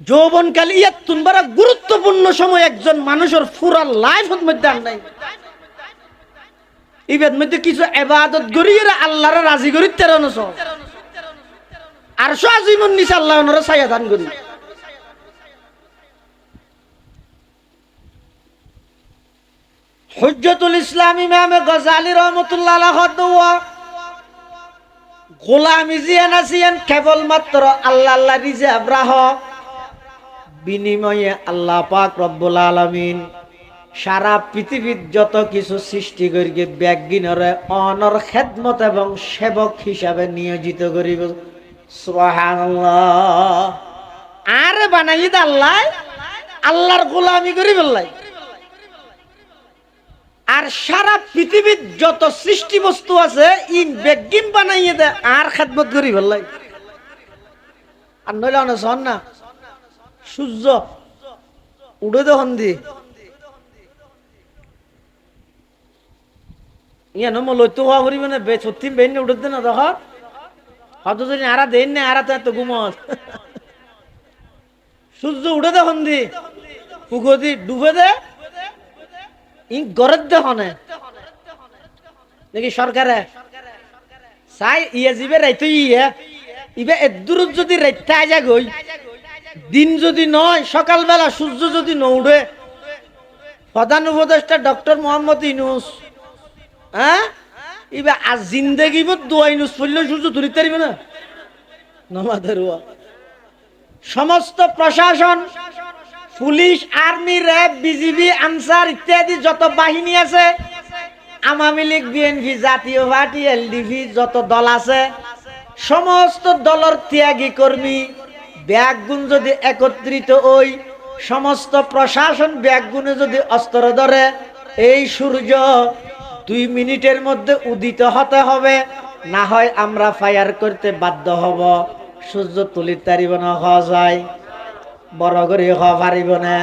যৌবনকাল ইয়াত তুনবারা গুরুত্বপূর্ণ সময় একজন মানুষের পুরা লাইফের মধ্যে আর নাই ইবাদ মধ্যে কিছু ইবাদত করি আল্লাহর রাজি করি তেরনস আর সাজীবন নিচে আল্লাহ ওনারা ছায়া দান করি হুজ্জতুল ইসলাম ইমাম গজালি রাহমাতুল্লাহ আলাইহি গোলামি জিয়ান আসিয়ান কেবলমাত্র আল্লাহ আল্লাহ রিজাব রাহ বিনিময়ে আল্লাহ পাক রব্বুল আলামিন সারা পৃথিবীর যত কিছু সৃষ্টি করিকে ব্যাগিনরে অনর খেদমত এবং সেবক হিসাবে নিয়োজিত করিব সুবহানাল্লাহ। আর বানাই আল্লাহ আল্লাহর গোলামি করি বললাই আর সারা পৃথিবীর যত সৃষ্টি বস্তু আছে ইন বেগিম বানাইয়ে দে আর খেদমত করি বললাই আর নইলে অনেক শোন না সূর্য উড়ে দহন দি ইয়া নম লইতো হওয়া করিব না বে সত্যি বেন উড়ে না দেখ হয়তো যদি আরা দেন না আরা তো এত ঘুমত সূর্য উড়ে দহন দি পুগো দি ডুবে দে ইন গরদ দহনে নাকি সরকারে চাই ইয়ে যাবে রাইতো ইয়ে ইবে এদূর যদি রাইতে আজা গই দিন যদি নয় সকালবেলা সূর্য যদি ন উঠে প্রধান উপদেষ্টা ডক্টর মোহাম্মদ ইউনূস হ্যাঁ ইবে আজ জিন্দেগি দোয়া ইউনূস পড়লে সূর্য ধরিতে পারবে না নমাদের সমস্ত প্রশাসন police army RAB BGB answer ইত্যাদি যত বাহিনী আছে আওয়ামী লীগ বিএনপি জাতীয় পার্টি এলডিপি যত দল আছে সমস্ত দলের ত্যাগী কর্মী ব্যাগগুণ যদি একত্রিত ওই সমস্ত প্রশাসন ব্যাগগুণে যদি অস্ত্র ধরে এই সূর্য 2 মিনিটের মধ্যে উদিত হতে হবে না হয় আমরা ফায়ার করতে বাধ্য হব সূর্য তুলির তারিব না হওয়া যায় বড় করে হওয়া পারিব না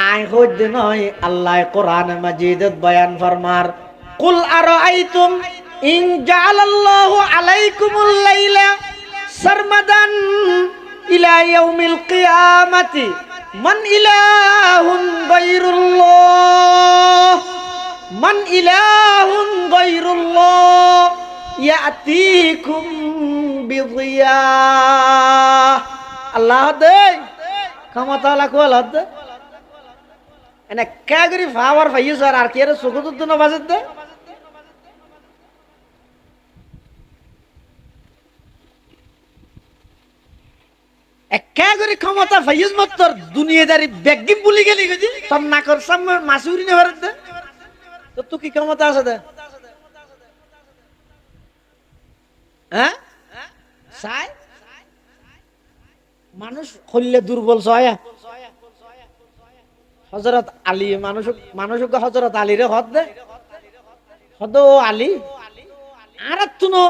আয় হইদ নয় আল্লাহ কোরআন মাজিদত বয়ান ফরমার কুল আরাআইতুম ইন জাআলাল্লাহু আলাইকুমুল লাইলা সারমাদান ইলা ইয়াউমিল কিয়ামাতি মান ইলাহুন গায়রুল্লাহ ইয়াতিকুম বিদিয়া আল্লাহ দে ক্ষমতা লাখো আল্লাহ দে এনে কাগরি ফাওয়ার ফাইস আর কি এর সুকুত না বাজত দে একাগরি ক্ষমতা ফাইজ মতর দুনিয়াদারি বেগিম বলি গেলি গজি তোর নাকর সামনে মাসুরি নে ভারত দে তো তুই কি ক্ষমতা আছে দে হ্যাঁ সাই মানুষ হইলে দুর্বল সয়া হযরত আলী মানুষ মানুষকে হযরত আলীরে হদ দে হদ ও আলী আর তুনো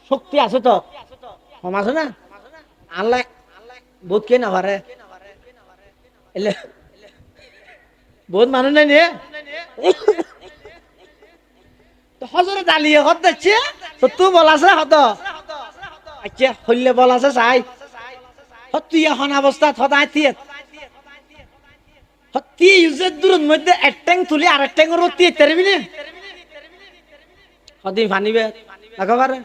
শক্তি আছে তো কম আছে না আল্লাহ বহুত কে না পারে এলে বহুত মানুষ নাই নিয়ে তো হযরত আলী হদ দিচ্ছে তো তুই বল আছে হদ আচ্ছা হইলে বল আছে চাই তুই এখন অবস্থা হদাই তিয়ে হত্তি ইউজের দূরের মধ্যে এক ট্যাং তুলি আর এক ট্যাঙ্গের রত্তি তেরবি না হদি ফানিবে একেবারে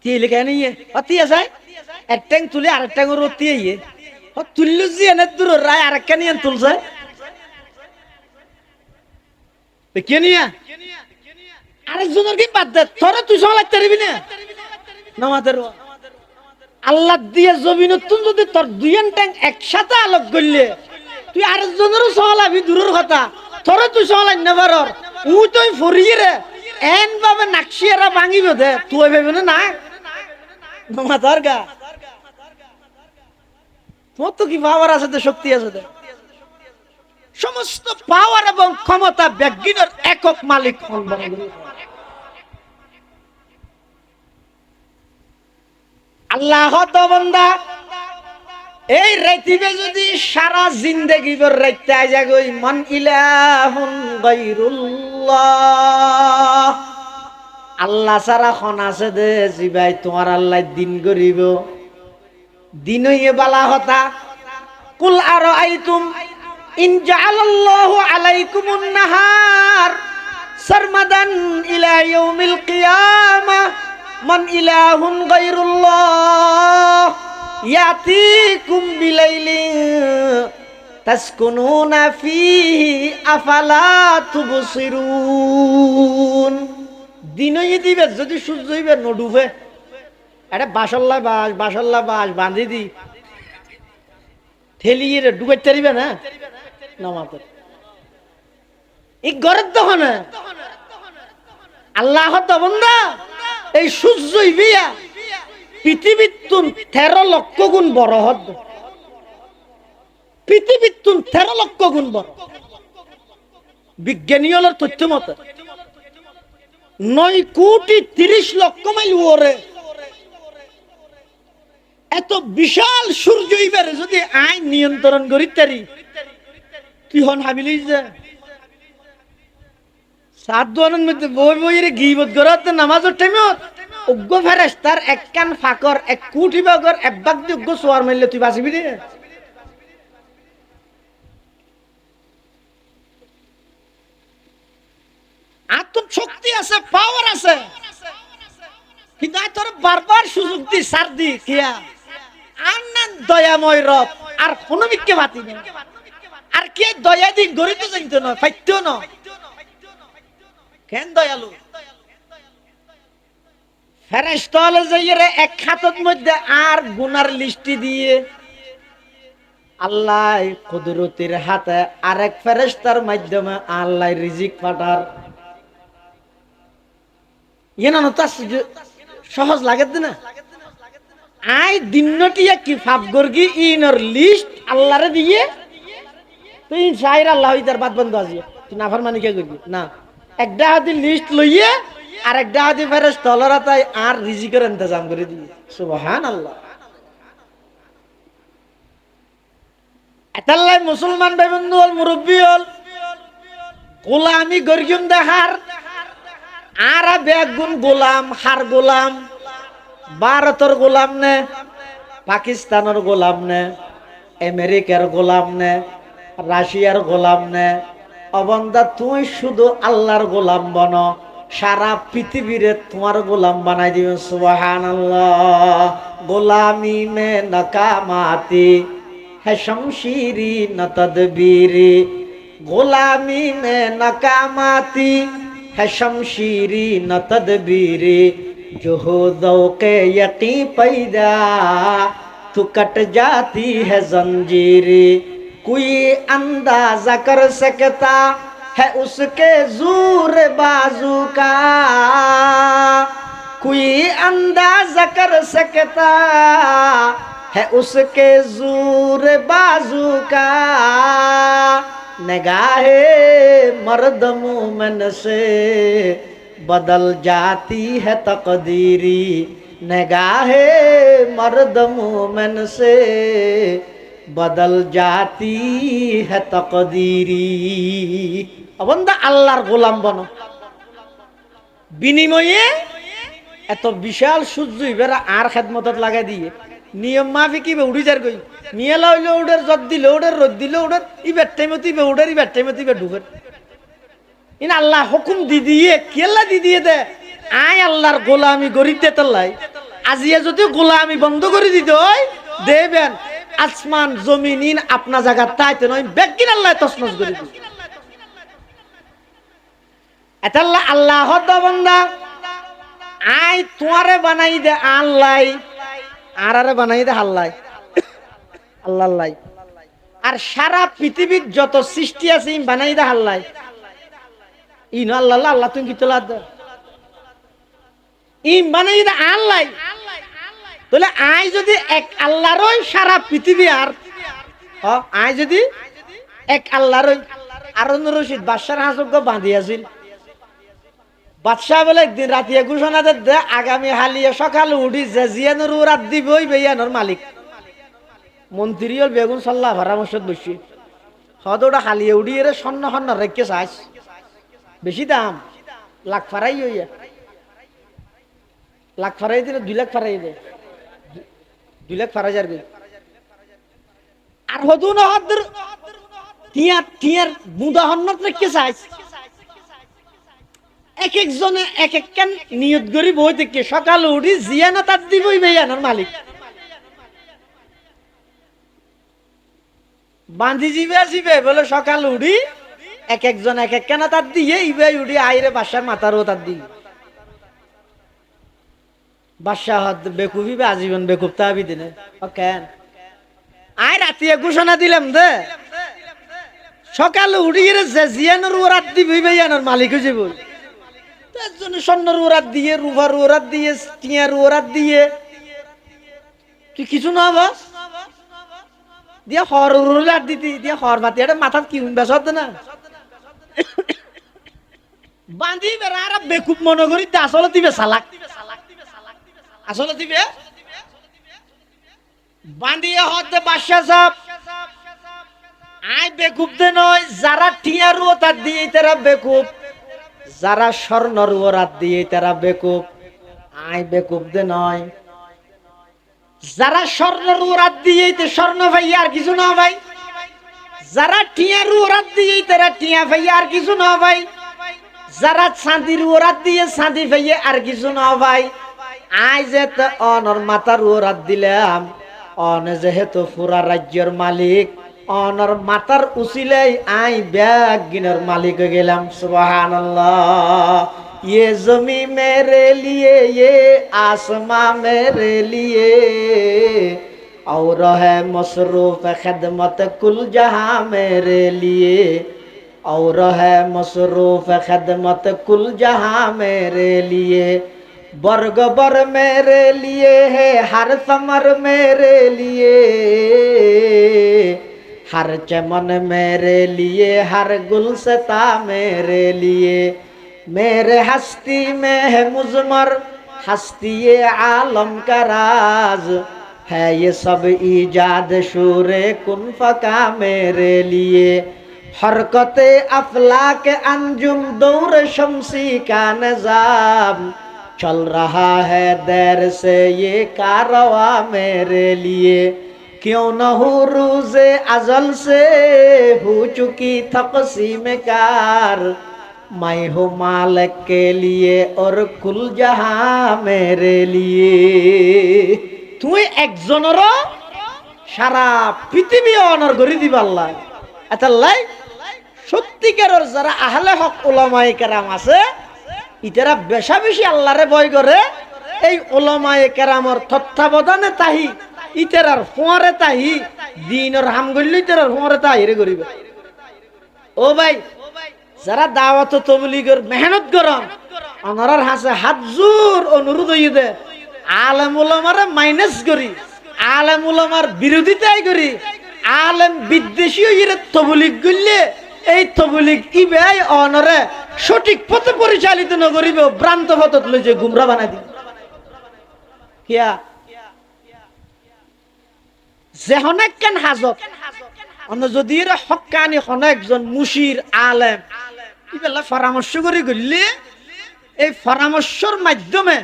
তি লিখে নিয়ে হত্তি আছে এক ট্যাং তুলি আর এক ট্যাঙ্গের রত্তি ইয়ে তুললু জি এনে দূর রায় আর একটা নিয়ে তুলছে কে নিয়ে আরেকজনের কি বাদ দে তোরা তুই সব লাগতে পারবি না নামাজের আল্লাহ দিয়ে জমিন তুন যদি তোর দুইন ট্যাং একসাথে আলোক করলে তুই আরেকজনেরও সহলাবি দূরের কথা তোরা তুই সহলাই নেবার উই তুই ফরিয়ে রে এন ভাবে নাকশিয়ারা ভাঙিব দে তুই ভেবে না নামাজের গা তোমার তো কি পাওয়ার আছে তো শক্তি আছে দে সমস্ত পাওয়ার এবং ক্ষমতা ব্যক্তির একক মালিক আল্লাহ তো বান্দা এই রাইতিবে যদি সারা জিন্দেগি ভর রাইতে আইজা গই মান ইলাহুন গায়রুল্লাহ আল্লাহ সারা খন আছে দে জিবাই তোমার আল্লাহ দিন করিব দিন হইয়ে বালা হতা কুল আরাইতুম ইন জাআলাল্লাহু আলাইকুমুন নাহার সারমাদান ইলা ইয়াউমিল কিয়ামাহ মান ইলাহুন গায়রুল্লাহ ইয়াতিকুম বিলাইলিন তাসকুনুনা ফীহি আফালা তুবসিরুন দিনই দিবে যদি সূর্য হইবে নডুবে এটা বাসল্লা বাস বাঁধি দি ঠেলিয়ে ডুবাইতে পারিবে না নামাতে এই গরের তখন আল্লাহ তো বন্ধা এই সূর্য হইবিয়া পৃথিবীর তুন 13 লক্ষ গুণ বড় হদ পৃথিবীর তুন 13 লক্ষ গুণ বড় বিজ্ঞানী হলের তথ্য মতে 9 কোটি 30 লক্ষ মাইল ওরে এত বিশাল সূর্য হইবারে যদি আইন নিয়ন্ত্রণ করিতারি তুই হন হাবিলি যে সাত দোয়ানের মধ্যে বই বইয়ের গিবত করতে নামাজের টাইমত উগ্র ফেরেশতার এক কান ফাকর 1 কোটি বাগর একবাক দি উগ্র সোয়ার মারলে তুই বাঁচিবি রে আত্ম শক্তি আছে পাওয়ার আছে কিন্তু তোর বারবার সুযোগ দি সার দি কিয়া আনন্দ দয়াময় রব আর কোনো বিকে বাতি না আর কে দয়া দি গরিতে জানতো না পাইতো না কেন দয়ালু ফেরেশতা হলে যাইরে এক হাতের মধ্যে আর গুনার লিস্টি দিয়ে আল্লাহ কুদরতের হাতে আরেক ফেরেশতার মাধ্যমে আল্লাহ রিজিক পাঠার ইয়েনা তো সহজ লাগে না আই দিনটিয়া কি ফাপ গর্গি ইনর লিস্ট আল্লাহরে দিয়ে তুই শাইর আল্লাহ হইতার বাদ বন্ধ আজিয়ে তুই নাফরমানি কে করবি না একটা হাতি লিস্ট লইয়ে আর একটা হাতি ফেরেশতা হলরা তাই আর রিজিকের ইন্তজাম করে দিয়ে সুবহানাল্লাহ এতাল্লাই মুসলমান ভাই বন্ধু হল মুরব্বী হল গোলামি গর্গিম দেখার আর বেগুন গোলাম হার গোলাম ভারতের গোলাম নে পাকিস্তানের গোলাম নে আমেরিকার গোলাম নে রাশিয়ার গোলাম নে অবন্দা তুই শুধু আল্লাহর গোলাম বন সারা পৃথিবীরে তোমার গোলাম বানাই দিবে সুবহানাল্লাহ গোলামি মে নাকামাতি है शमशीरी न तदबीरी गुलामी में नकामाती है शमशीरी न तदबीरी जो हो दौके यकी पैदा तो कट जाती है जंजीरी कोई अंदाजा कर सकता है उसके जोर बाजू का कोई अंदाजा कर सकता है उसके जोर बाजू का निगाहे मर्द मोमिन से बदल जाती है तकदीरी निगाहे मर्द मोमिन से बदल जाती है तकदीरी बंदा আল্লাহর গোলাম বনো বিনিময়ে এত বিশাল সূর্য এবারে আর খেদমতত লাগাই দিয়ে নিয়ম মাফিক ইবে উড়ি যার গই মিয়ালা হইলো ওডের জদ দিলে ওডের রোদ দিলে ওডের ইবের টাইমতে ইবে ওডের ইবের টাইমতে ইবে ডুবের ইন আল্লাহ হুকুম দি দিয়ে কেলা দি দিয়ে দে আই আল্লাহর গোলামি গরিব দে তল্লাই আজিয়া যদি গোলামি বন্ধ করে দিতে হয় দেবেন আসমান জমিন ইন আপনা জায়গা তাইতে নয় বেকিন আল্লাহ তসনস করে দিবে এতাল্লাহ আল্লাহ হদ বান্দা আই তোয়ারে বানাই দে আল্লাহ আরারে বানাই দে আল্লাহ আল্লাহ আর সারা পৃথিবীর যত সৃষ্টি আছে ইম বানাই দে আল্লাহ ইন আল্লাহ আল্লাহ তুমি কি তোলা দে ইম বানাই দে আল্লাহ তাহলে আই যদি এক আল্লাহরই সারা পৃথিবী আর আই যদি এক আল্লাহরই আরুন রশিদ বাদশার হাসুক বাঁধিয়াছিল বাদশাহ বলে একদিন রাতিয়া ঘোষণা দে আগামী হালিয়ে সকালে উঠি যে জিয়ানোর রাত দিবই বেয়ানোর মালিক মন্ত্রী হল বেগুন সাল্লাহ পরামর্শত বসি হয়তো ওটা হালিয়ে উঠি এর স্বর্ণ স্বর্ণ রেখে চাইস বেশি দাম লাখ ফারাই হইয়া লাখ ফারাই দিলে 2 লাখ ফারাই দে 2 লাখ ফারাই যাবে আর হদু না হদ তিয়ার বুদা হন্নত রেখে চাইস এক একজনে এক এক কান নিয়ত করি বই থেকে সকালে উঠি জিয়ানা তার দিবই বেয়ানোর মালিক বাঁধি জিবে বলে সকালে উঠি এক একজন এক এক কানা তার দিয়ে ইবে উঠি আইরে বাসার মাথারও তার দিই বাদশাহ বেকুবি আজীবন বেকুব তাবি দিনে কেন আই রাতিয়া ঘোষণা দিলাম দে সকালে উঠি যে জিয়ানোর রাত দিবই বেয়ানোর মালিক হয়ে যাবো তার জন্য স্বর্ণর ওরাত দিয়ে রুভার ওরাত দিয়ে টিয়ার ওরাত দিয়ে তুই কিছু না বাস দিয়ে হর উড়াত দিতি দিয়ে হর মাতি এটা মাথার কি বেসত না বাঁধি বেড়া আর বেকুব মনে করি আসলে দিবে সালাক আসলে দিবে বাঁধিয়ে হতে বাদশাহ সাহেব আই বেকুব দে নয় যারা টিয়ার ও তার দিয়ে তারা বেকুব যারা স্বর্ণর ওরাত দিয়ে তারা বেকুব আই বেকুব দে নয় যারা স্বর্ণর ওরাত দিয়ে স্বর্ণ ভাই আর কিছু না ভাই যারা টিয়ার ওরাত দিয়ে তারা টিয়া ভাই আর কিছু না ভাই যারা চাঁদির ওরাত দিয়ে চাঁদি ভাই আর কিছু না ভাই আই যে অনর মাতার ওরাত দিলাম অন যেহেতু পুরা রাজ্যের মালিক অনর মাতার উসিলে আই ব্যাগ গিনার মালিক হয়ে গেলাম সুবহানাল্লাহ ये जमी मेरे लिए ये आसमां मेरे लिए और है मसरूफ खिदमत कुल जहां मेरे लिए और है मसरूफ खिदमत कुल जहां मेरे लिए वर्ग बर मेरे लिए है हर समर मेरे लिए हर चमन मेरे लिए हर गुलसता मेरे लिए मेरे हस्ती में है मुजमर हस्ती आलम का राज है ये सब ईजाद शूरे कुन फका मेरे लिए हरकत अफलाक अंजुम दौर शमसी का निजाम चल रहा है देर से ये कारवा मेरे लिए क्यों न हो रोज़े अजल से हो चुकी तक़सीम कार मैं हूँ मालिक के लिए और कुल जहां मेरे लिए তুই একজনের সারা পৃথিবী অনার করে দিবা আল্লাহ আল্লাহ সত্যিকারের যারা আহলে হক উলামায়ে কেরাম আছে ইতারা বেশা বেশি আল্লাহরে ভয় করে এই উলামায়ে কেরামর তত্ত্বাবধানে তাহি ইতারার ফোয়ারে তাহি দিনের হাম গল্লি ইতারার ফোয়ারে তাহি রে করিবে ও ভাই যারা দাওয়াত তবলিগের মেহনত করেন ওনার হাতে হাত জোর অনুরোধ হইয়ে দে আলেম ওলামারে মাইনাস করি আলেম উলামার বিরোধিতাই করি আলেম বিদ্বেষী হইরে তবলিগ করলে এই তবলিগ ইবাই অনরে সঠিক পথে পরিচালিত ন করিব ভ্রান্ত পথত লই যে গুমরা বানাই দিব কিয়া যে হনেক কেন হাজত অন্য যদি এর হক্কানি হনেকজন মুশির আলেম ইবেলা পরামর্শ করি করলে এই পরামর্শের মাধ্যমে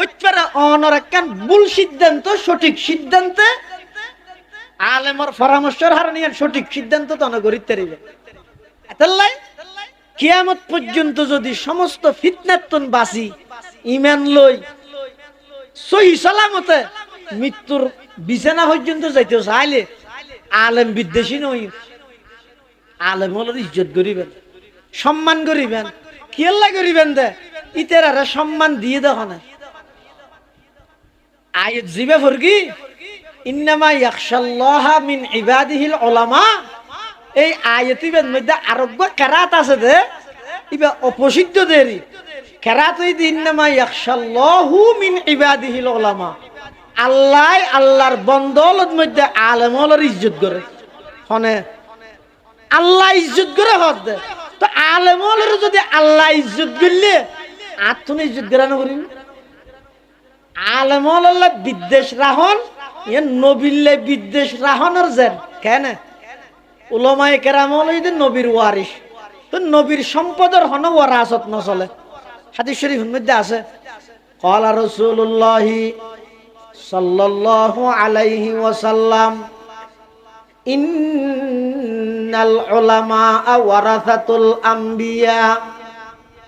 ওইটারা অনরে কেন ভুল সিদ্ধান্ত সঠিক সিদ্ধান্তে আলেমর পরামর্শের হারণে সঠিক সিদ্ধান্ত তো করিতে পারিবে এতাল্লাই কিয়ামত পর্যন্ত যদি সমস্ত ফিতনাতন বাঁচি ঈমান লই সহি সালামতে মৃত্যুর বিছানা পর্যন্ত যাইতে চাইলে আলেম বিদ্বেষী নই আলেম হল ইজ্জত করিবেন সম্মান করিবেন কিয়াল্লা করিবেন দে ইতেরারে সম্মান দিয়ে দেখ না আয়াত জিবে ফরকি ইন্নামা ইয়াখশাল্লাহা মিন ইবাদিহিল উলামা এই আয়াতিবের মধ্যে আরোগ্য কেরাত আছে দে ইবা অপসিদ্ধ দেরি কেরাত এই ইন্নামা ইয়াখশাল্লাহু মিন ইবাদিহিল উলামা আল্লাহ আল্লাহর বন্দৌলত মধ্যে আলেম হলর ইজ্জত করে হনে আল্লাহ ইজ্জত করে হদ দে তো আলেম হলর যদি আল্লাহ ইজ্জত করলে আর তুমি ইজ্জত করে না করিনি আলেম হল বিদ্বেষ রাহন ইয়ে নবিল্লে বিদ্বেষ রাহনের যেন কেন উলামায়ে কেরাম হল নবীর ওয়ারিস তো নবীর সম্পদের হন ওয়ারাসত নচলে হাদিস শরীফের মধ্যে আছে ক্বালা রাসূলুল্লাহ সাল্লাল্লাহু আলাইহি ওয়াসাল্লাম ইন্নাল উলামা ওয়ারাসাতুল আমবিয়া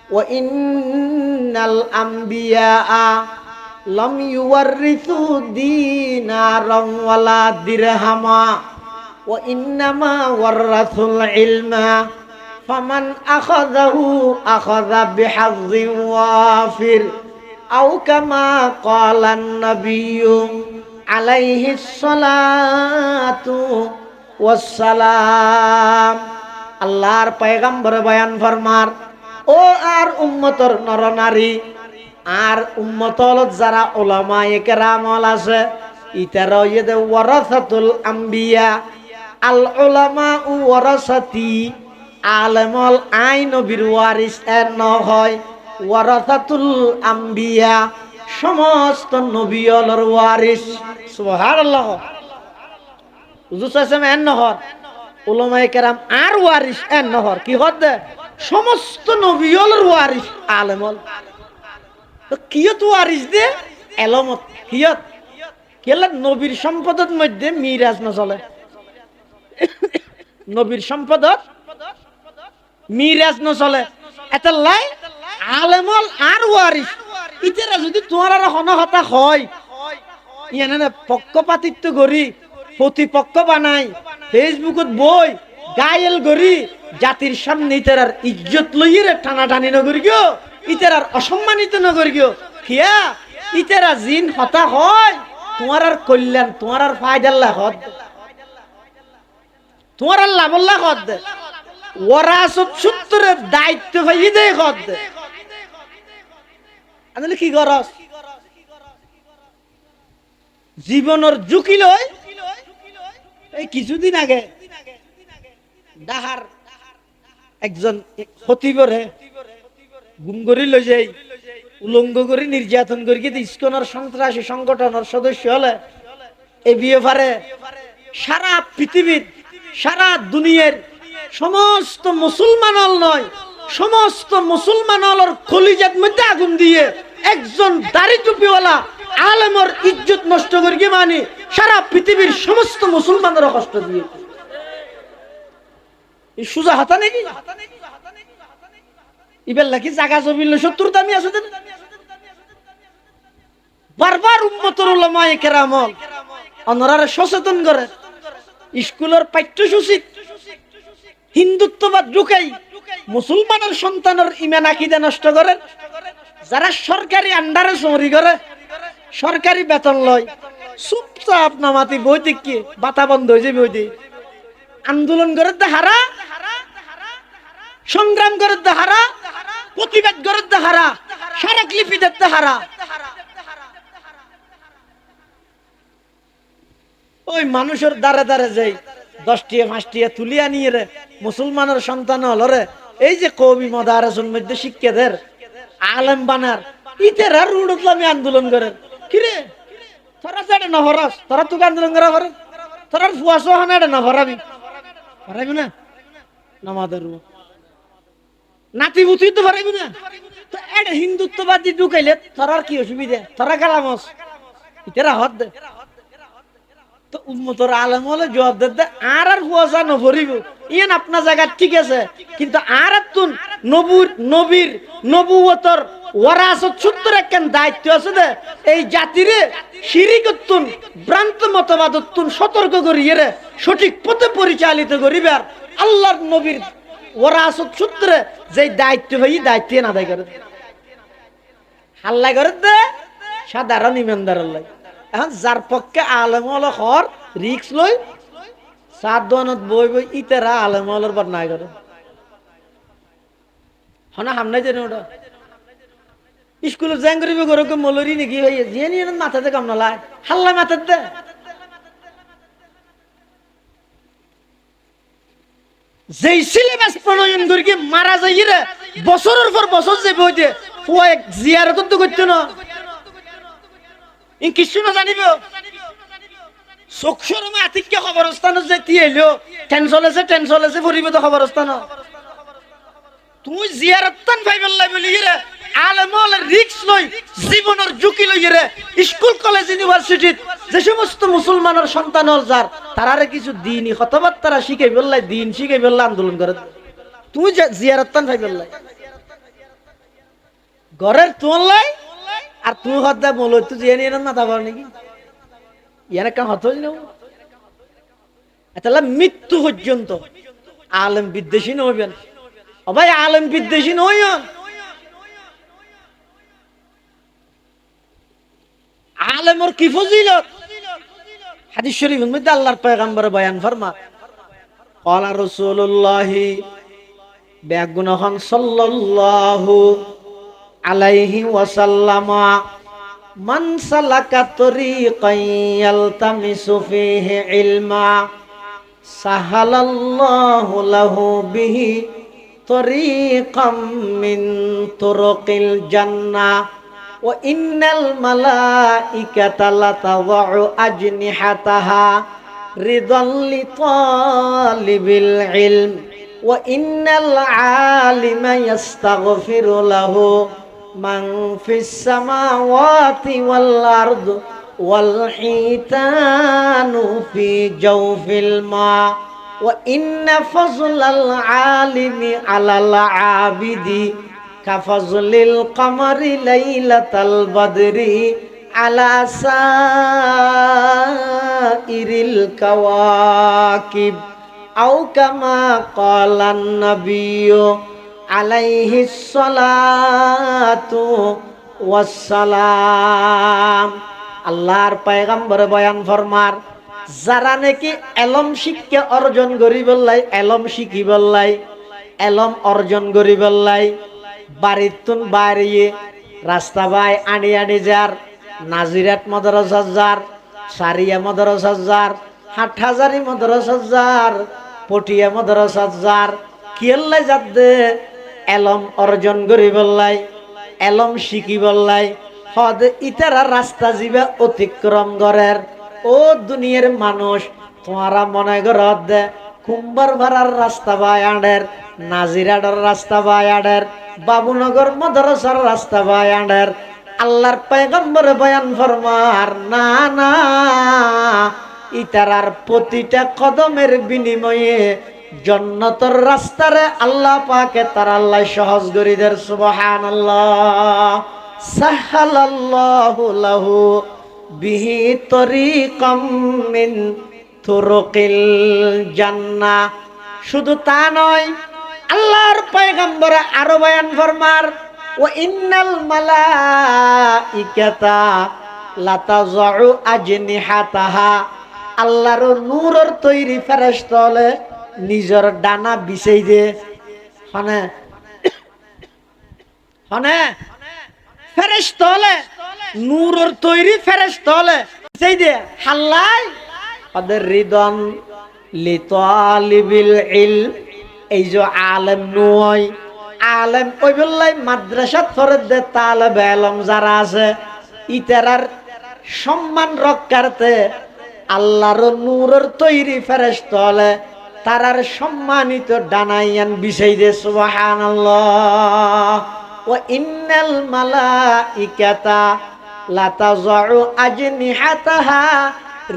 ওয়া ইন্নাল আমবিয়া লাম ইউওয়ারিসু দীনারাম ওয়ালা দিরহামা ওয়া ইন্নামা ওয়ারাসুল ইলমা ফামান আখাযাহু আখাযা বিহাযযিন ওয়াফির আও কামা ক্বালান নাবিয়্যু আলাইহিস সালাতু ওয়াস সালাম আল্লাহর পয়গম্বর বয়ান ফরমার ও আর উম্মতর নরনারী আর উম্মতলত যারা উলামায়ে কেরাম আছে ইতারা ইদে ওয়ারাসাতুল আম্বিয়া আল উলামা ওয়ারাসাতি আলেমল আই নবীর ওয়ারিস এর ন হয় ওয়ারাসাতুল আম্বিয়া সমস্ত নবীয়লর ওয়ারিস সুবহানাল্লাহ হুজুর সাল্লাল্লাহু আলাইহি নহর উলামায়ে কেরাম আর ওয়ারিস এর নহর কি হদ সমস্ত নবীয়লর ওয়ারিস আলেমল তো কিয়ত ওয়ারিস দে এলমত কিয়ত কেলা নবীর সম্পদের মধ্যে মিরাজ না চলে নবীর সম্পদত মিরাজ না চলে এতাল্লাই আলেমল আর ওয়ারিস ইতেরা যদি তোমার আর হনহতা হয় ইয়ানে না পক্ষপাতিত্ব করি প্রতিপক্ষ বানাই ফেসবুকত বই গায়েল করি জাতির সামনে ইতেরার ইজ্জত লইরে টানাটানি নগরি গো ইতেরার অসম্মানিত নগরি গো কিয়া ইতেরা জিন হতা হয় তোমার আর কল্যাণ তোমার আর ফায়দাল্লাহ হদ তোমার আর লাভল্লাহ হদ ওরাসত সূত্রের দায়িত্ব পাই দে হদ আমি কি করস জীবনের ঝুঁকি লই এই কিছুদিন আগে ডাহার একজন খতিবরে গুম করে লই যাই উলঙ্গ করে নির্যাতন করি কিন্তু ইসকনের সন্ত্রাসী সংগঠনের সদস্য হলে এই বিয়ে পারে সারা পৃথিবীর সারা দুনিয়ার সমস্ত মুসলমান নয় সমস্ত মুসলমান কলিজাত মধ্যে আগুন দিয়ে একজন দাড়ি টুপিওয়ালা আলেমর ইজ্জত নষ্ট করি মানে সারা পৃথিবীর সমস্ত মুসলমানের কষ্ট দিয়ে এই সুজা হাতা নাকি ইবেল নাকি জাগা জমিল 70 দামি আছে বারবার উম্মতের উলামায়ে কেরাম অনরারে সচেতন করে স্কুলের পাঠ্যসূচি হিন্দুত্ববাদ ঢুকাই মুসলমানের সন্তানের ঈমান আকীদা নষ্ট করে যারা সরকারি আন্ডারে চুরি করে সরকারি বেতন লয় চুপচাপ নামাতি বই দেখি বাতা বন্ধ হয়ে যাবে বই দিয়ে আন্দোলন করে হারা সংগ্রাম করে হারা প্রতিবাদ করে হারা স্মারকলিপি দেখতে হারা ওই মানুষের দ্বারে দ্বারে যাই 10 টিয়া 5 টিয়া তুলিয়া নিয়ে রে মুসলমানের সন্তান হল রে এই যে কবি মদারেসুল মধ্যে শিক্ষাদের আলেম বানার ইতেরা রুড ইসলামী আন্দোলন করে কিরে তোরা যাড়ে না হরস তোরা তুই আন্দোলন করা করে তোরা ফুয়াশো হানাড়ে না ভরাবি ভরাবি না নামাদের নাতি বুতি তো ভরাবি না তো এটা হিন্দুত্ববাদী ঢুকাইলে তোরার কি অসুবিধা তোরা কালামস ইতেরা হদ দে তো উম্মতর আলেম হলে জবাব দে আর ফুয়াশা নভরিব ইয়ান আপনার জায়গা ঠিক আছে কিন্তু আর তুন নবীর নবুয়তর ওয়ারাসত সূত্র একখান দায়িত্ব আছে দে এই জাতিরে শিরিকতুন ভ্রান্ত মতবাদতুন সতর্ক করিয়ে রে সঠিক পথে পরিচালিত করিবার আল্লাহর নবীর ওয়ারাসত সূত্রে যে দায়িত্ব ভাই দায়িত্ব না আদায় করে হাল্লা করে দে সাধারণ ইমানদার আল্লাহ এখন যার পক্ষে আলেম হলো হর রিক্স লই সাদনত বই বই ইতেরা আলেম হলোর বদনাই করে হনা হামনাই জানি ওটা স্কুলে জ্যাং করিবে গরকে মলরি নাকি ভাই যে নিয়ে মাথাতে কাম নলায় হাল্লা মাথার দে যেই সিলেবাস প্রণয়ন করি মারা যাই রে বছরের পর বছর যে বই দিয়ে ফুয়া এক জিয়ারত তো করতো না ইন কিছু না জানিব চক্ষুরমে আতিক্য খবরস্থানত যে তি এলো টেনশন আছে ফুরিব তো খবরস্থান তুই জিয়ারতান ভাইবেল লাই বলি রে আলেমল রিক্স লই জীবনের ঝুঁকি লই রে স্কুল কলেজ ইউনিভার্সিটিত যে সমস্ত মুসলমানের সন্তান হল যার তারারে কিছু দিনই কথাবার্তা শিখাই বললাই দিন শিখাই বললা আন্দোলন করে তুই জিয়ারতান ভাইবেল লাই ঘরের তোর লাই আর তুই হদ্দা বলো তুই জিয়া নিয়ে মাথা বল নাকি ইয়ার কাম হতই না এটা মৃত্যু পর্যন্ত আলেম বিদ্বেষী নইবেন ও ভাই আলেম বিদ্বেষী নইন আলেমর কি ফজিলত হাদিস শরীফের মধ্যে আল্লাহর পয়গম্বর বয়ান ফরমা ক্বালা রাসূলুল্লাহ বেগুনহন সাল্লাল্লাহু আলাইহি ওয়াসাল্লামা মান সালাকা তরিকান ইয়ালতামিসু ফীহি ইলমা সাহালাল্লাহু লাহু বিহি তরিকাম মিন তুরুকিল জান্নাহ ওয়া ইন্নাল মালাইকাতা লাতাযউ আজনিহাতাহা রিদাল লিতালিবিল ইলম ওয়া ইন্নাল আলিমা ইস্তাগফিরু লাহু মান ফিস সামাওয়াতি ওয়াল আরদ ওয়াল হিতানু ফি জাওফিল মা ওয়া ইন্না ফাজলাল আলিমি আলাল আবিদি কাফাজলিল কমরি লাইলাতাল বদরি আলা সাইরিল কাওয়াকিব আও কামা ক্বালান নাবিয়্যু আলাইহিস সালাতু ওয়াস সালাম আল্লাহর পয়গম্বর বয়ান ফরমার যারা নাকি এলম শিক্ষা অর্জন করি বললাই এলম শিখি বললাই এলম অর্জন করি বললাই বাড়িতুন বাইরে রাস্তা বাই আনি আনি যার নাজিরাত মাদ্রাসা যার সারিয়া মাদ্রাসা যার হাটহাজারি মাদ্রাসা যার পটিয়া মাদ্রাসা যার কিল্লাই যাদে এলম অর্জন করি বললাই এলম শিখি বললাই হদ ইতারা রাস্তা জিবে অতিক্রম করের ও দুনিয়ার মানুষ তোমারা মনে করত দে কুম্বার ভাড়ার রাস্তা বাই আডের নাজিরাডের রাস্তা বাই আডের বাবুনগর মাদ্রাসার রাস্তা বাই আডের আল্লাহর পয়গম্বর বয়ান ফরমার না না ইতারার প্রতিটা কদমের বিনিময়ে জান্নাতের রাস্তারে আল্লাহ পাকে তার আল্লাহ সহজ করে দেন সুবহানাল্লাহ সাহালাল্লাহু লাহু বিহি তরিকাম মিন তুরুকিল জান্নাহ শুধু তা নয় আল্লাহর পয়গম্বর আরো বয়ান ফরমার ওয়া ইন্নাল মালাইকাতা লাতাযউ আজনিহাতাহা আল্লাহর নূরের তৈরি ফেরেশতা হলে নিজের ডানা বিছাই দে হনে হনে ফেরেশতা হলে নূরের তৈরি ফেরেশতা হলে বিছাই দে হাল্লাই ওদের রিদন লিতালিবিল ইলম, এই যে আলেম নয়, আলেম ওই বললাই মাদ্রাসা ফরদে তালেবে ইলম যারা আছে ইতারার সম্মান রক্ষার্থে আল্লাহর নূরের তৈরি ফেরেশতা হলে তারার সম্মানিত ডানাইয়ান বিছাই দে সুবহানাল্লাহ। ওয়া ইন্নাল মালাইকাতা লাতাযউ আজনিহাতাহা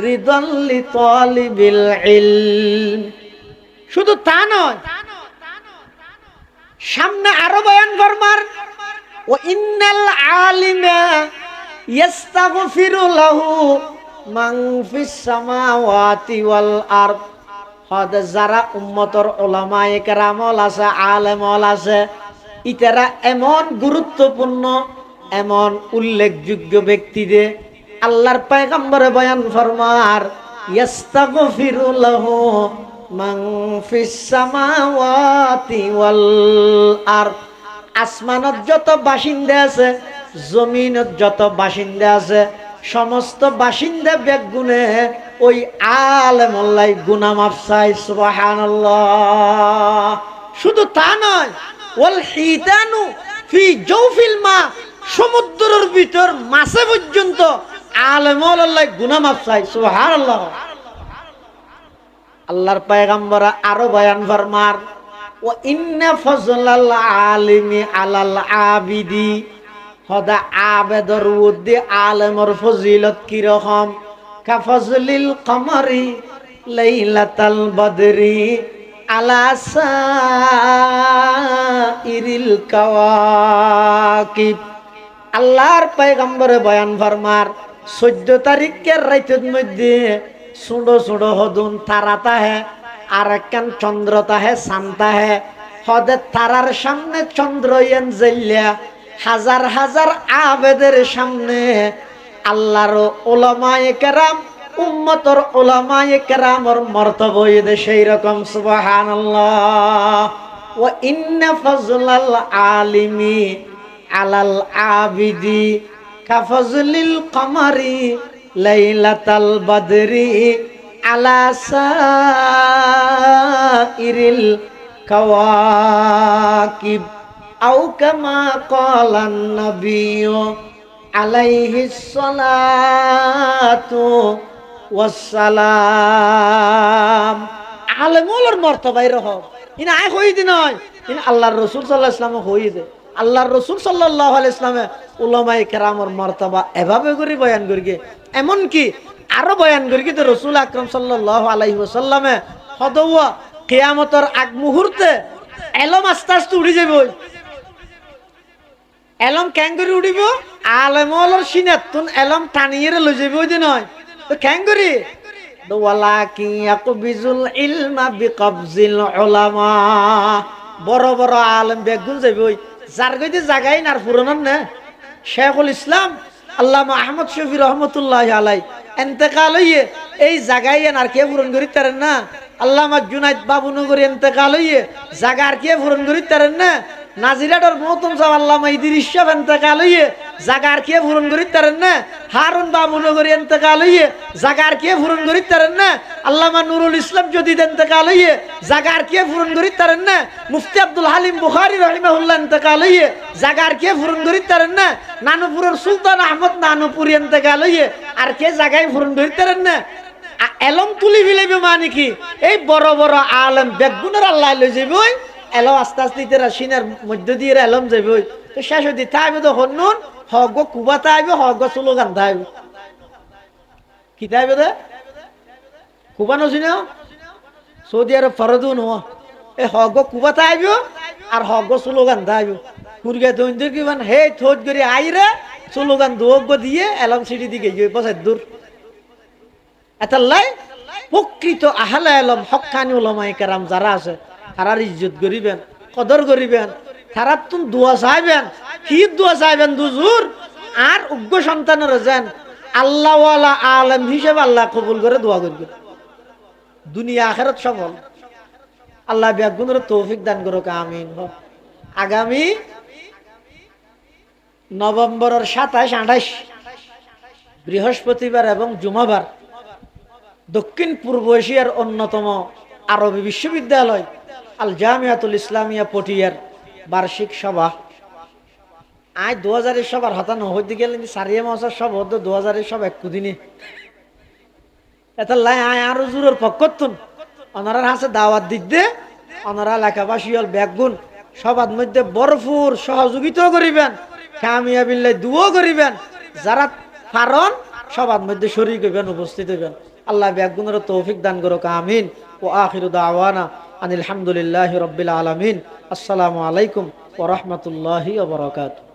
রিদাল লিতালিবিল ইলম। শুধু তা নয়, সামনে আরো বয়ান ফরমার ও ইন্নাল আলিমা ইস্তাগফিরু লাহু মান ফিস সামাওয়াতি ওয়াল আরদ। হদ যারা উম্মতর উলামায়ে কেরামল আছে, আলেমল আছে, ইতারা এমন গুরুত্বপূর্ণ, এমন উল্লেখযোগ্য ব্যক্তি যে আল্লাহর পয়গম্বরে বয়ান ফরমার ইস্তাগফিরু লাহু মান ফিস সামাওয়াতি ওয়াল আরদ। আসমানত যত বাসিন্দা আছে, জমিনত যত বাসিন্দা আছে, সমস্ত বাসিন্দা বেগুনে ওই আলেমুল্লাহ গুনাহ মাফ চাই সুবহানাল্লাহ। শুধু তা নয়, ওয়াল হিতানু ফি জাওফিল মা, সমুদ্রের ভিতর মাছে পর্যন্ত আলেমুল্লাহ গুনাহ মাফ চাই সুবহানাল্লাহ। আল্লাহর পয়গম্বর আরো বয়ান ফরমার ওয়া ইন্না ফাজলাল আলিমি আলাল আবিদি। হদা আবেদর উদ্দি আলেমর ফজিলত কি রকম? কাফজলিল কমরি লাইলাতাল বদরি আলা সাইরিল কাওয়াকিব। আল্লাহর পয়গম্বরে বয়ান ফরমার 14 তারিখের রাতের মধ্যে সুড়ো সুড়ো হদুন তারা তাহে, আর একখান চন্দ্র তাহে, চাঁদ তাহে। হদে তারার সামনে চন্দ্র এন জেলিয়া হাজার হাজার আবেদের সামনে আল্লাহর উলামায়ে কেরাম, উম্মতর উলামায়ে কেরামর মর্তবা দে সেই রকম সুবহানাল্লাহ। ওয়া ইন্না ফাজলাল আলিমি আলাল আবিদি কাফজলিল কমরি লাইলাতাল বদরি আলা সাইরিল কাওয়াকিব। আও কামা ক্বালান নবিয়্যু আলাইহিস সালাতু ওয়াস সালাম। আলেমুলের মর্তবা এরকম, ইনা আয় হই দি নয়, ইনা আল্লাহর রাসূল সাল্লাল্লাহু আলাইহি ওয়াসাল্লাম হই দে। আল্লাহর রাসূল সাল্লাল্লাহু আলাইহি ওয়াসাল্লামে উলামায়ে কেরামের মর্তবা এভাবে করে বয়ান করিগে। এমন কি আরো বয়ান করিগে তো রাসূল আকরাম সাল্লাল্লাহু আলাইহি ওয়াসাল্লামে হদওয়া কিয়ামতের আগ মুহূর্তে এলম আস্তে আস্তে উড়ি যাবে। এলম ক্যাঙ্গুরি উড়িব, আলেমুলের সিনাতুন এলম টানিয়ে লই যাবে ওই দিন নয় তো ক্যাঙ্গুরি ওয়ালাকি ইয়াকবিজুল ইলমা বিকবজিল উলামা। বড় বড় আলেম বেগুন যাবে ওই যার গইতে জায়গায় নার পুরানোর না। শেখুল ইসলাম আল্লামা আহমদ শফি রহমতুল্লাহ আলাই এন্তেকাল হইয়ে এই জায়গায় আর কে পূরণ করি তারেন না। আল্লামা জুনাইদ বাবুনগরী এন্তেকাল হইয়ে জায়গা আর কে পূরণ করি তারেন না। নাজিরাডর মহতম সাহেব আল্লামা ইদ্রিস সাহেব এন্তেকাল হইয়ে জায়গা আর কে পূরণ করি তারেন না। হারুন বাবুনগরী এন্তেকাল হইয়ে জায়গা আর কে পূরণ করি তারেন না। আল্লামা নুরুল ইসলাম জদিদ এন্তেকাল হইয়ে জায়গা আর কে পূরণ করি তারেন না। মুফতি আব্দুল হালিম বুখারী রাহিমাহুল্লাহ এন্তেকাল হইয়ে জায়গা আর কে পূরণ করি তারেন না। নানুপুরের সুলতান আহমদ নানুপুরি এন্তেকাল হইয়ে আর কে জায়গায় পূরণ করি তারেন না। এলম তুলি ফিলাইবে মানে কি এই বড় বড় আলেম বেগুনের আল্লাহ লই যাবে ওই এলম আস্তে আস্তে ইতারা সিনার মধ্য দিয়ে এলম যাবে ওই তো শেষ হইতে থাকবে তো হন্নুন হগ কুবা থাকবে, হগ স্লোগান থাকবে। কি থাকবে দে কুবানো চিন সৌদি আরব ফরদুন এই হগ কুবা থাকবে আর হগ স্লোগান থাকবে। মুরগা দৈন্দ্র কি মানে হে থোট করে আইরে স্লোগান দোগ দিয়ে এলম সিটি দিকে বসাই দূর এতাল্লাই প্রকৃত আহলে ইলম হক্কানি উলামায়ে কেরাম যারা আছে তারার ইজ্জত করিবেন, কদর করিবেন, তারা তুমি দোয়া চাইবেন। কি দোয়া চাইবেন? দুজুর আর উগ্র সন্তানের যেন আল্লাহওয়ালা আলেম হিসেবে আল্লাহ কবুল করে দোয়া করবেন। দুনিয়া আখিরাত সফল আল্লাহ বেগুনের তৌফিক দান করুক, আমিন। আগামী নভেম্বরের 27, 28 বৃহস্পতিবার এবং জুমাবার দক্ষিণ পূর্ব এশিয়ার অন্যতম আরবি বিশ্ববিদ্যালয় আল জামিয়াতুল ইসলামিয়া পটিয়ার বার্ষিক সভা। আয় 2000-এর সবার হাতানো হইতে গেলে সারিয়া মাসার সব হতো 2000-এর সব এক দিনে এটা লাই আয় আরো জোরের পক্ষতুন ওনারার হাসে দাওয়াত দিতে ওনারা এলাকাবাসী হল ব্যাগুন সবার মধ্যে ভরপুর সহযোগিতাও করিবেন, কামিয়াবিল্লাহ দুও করিবেন, যারা পারন সবার মধ্যে শরীক হইবেন, উপস্থিত হইবেন। আল্লাহ ব্যাগুনের তৌফিক দান করুক, আমিন। ও আখিরু দাওয়ানা আনিল হামদুলিল্লাহি রাব্বিল আলামিন। আসসালামু আলাইকুম ওয়া রাহমাতুল্লাহি ওয়া বারাকাতুহু।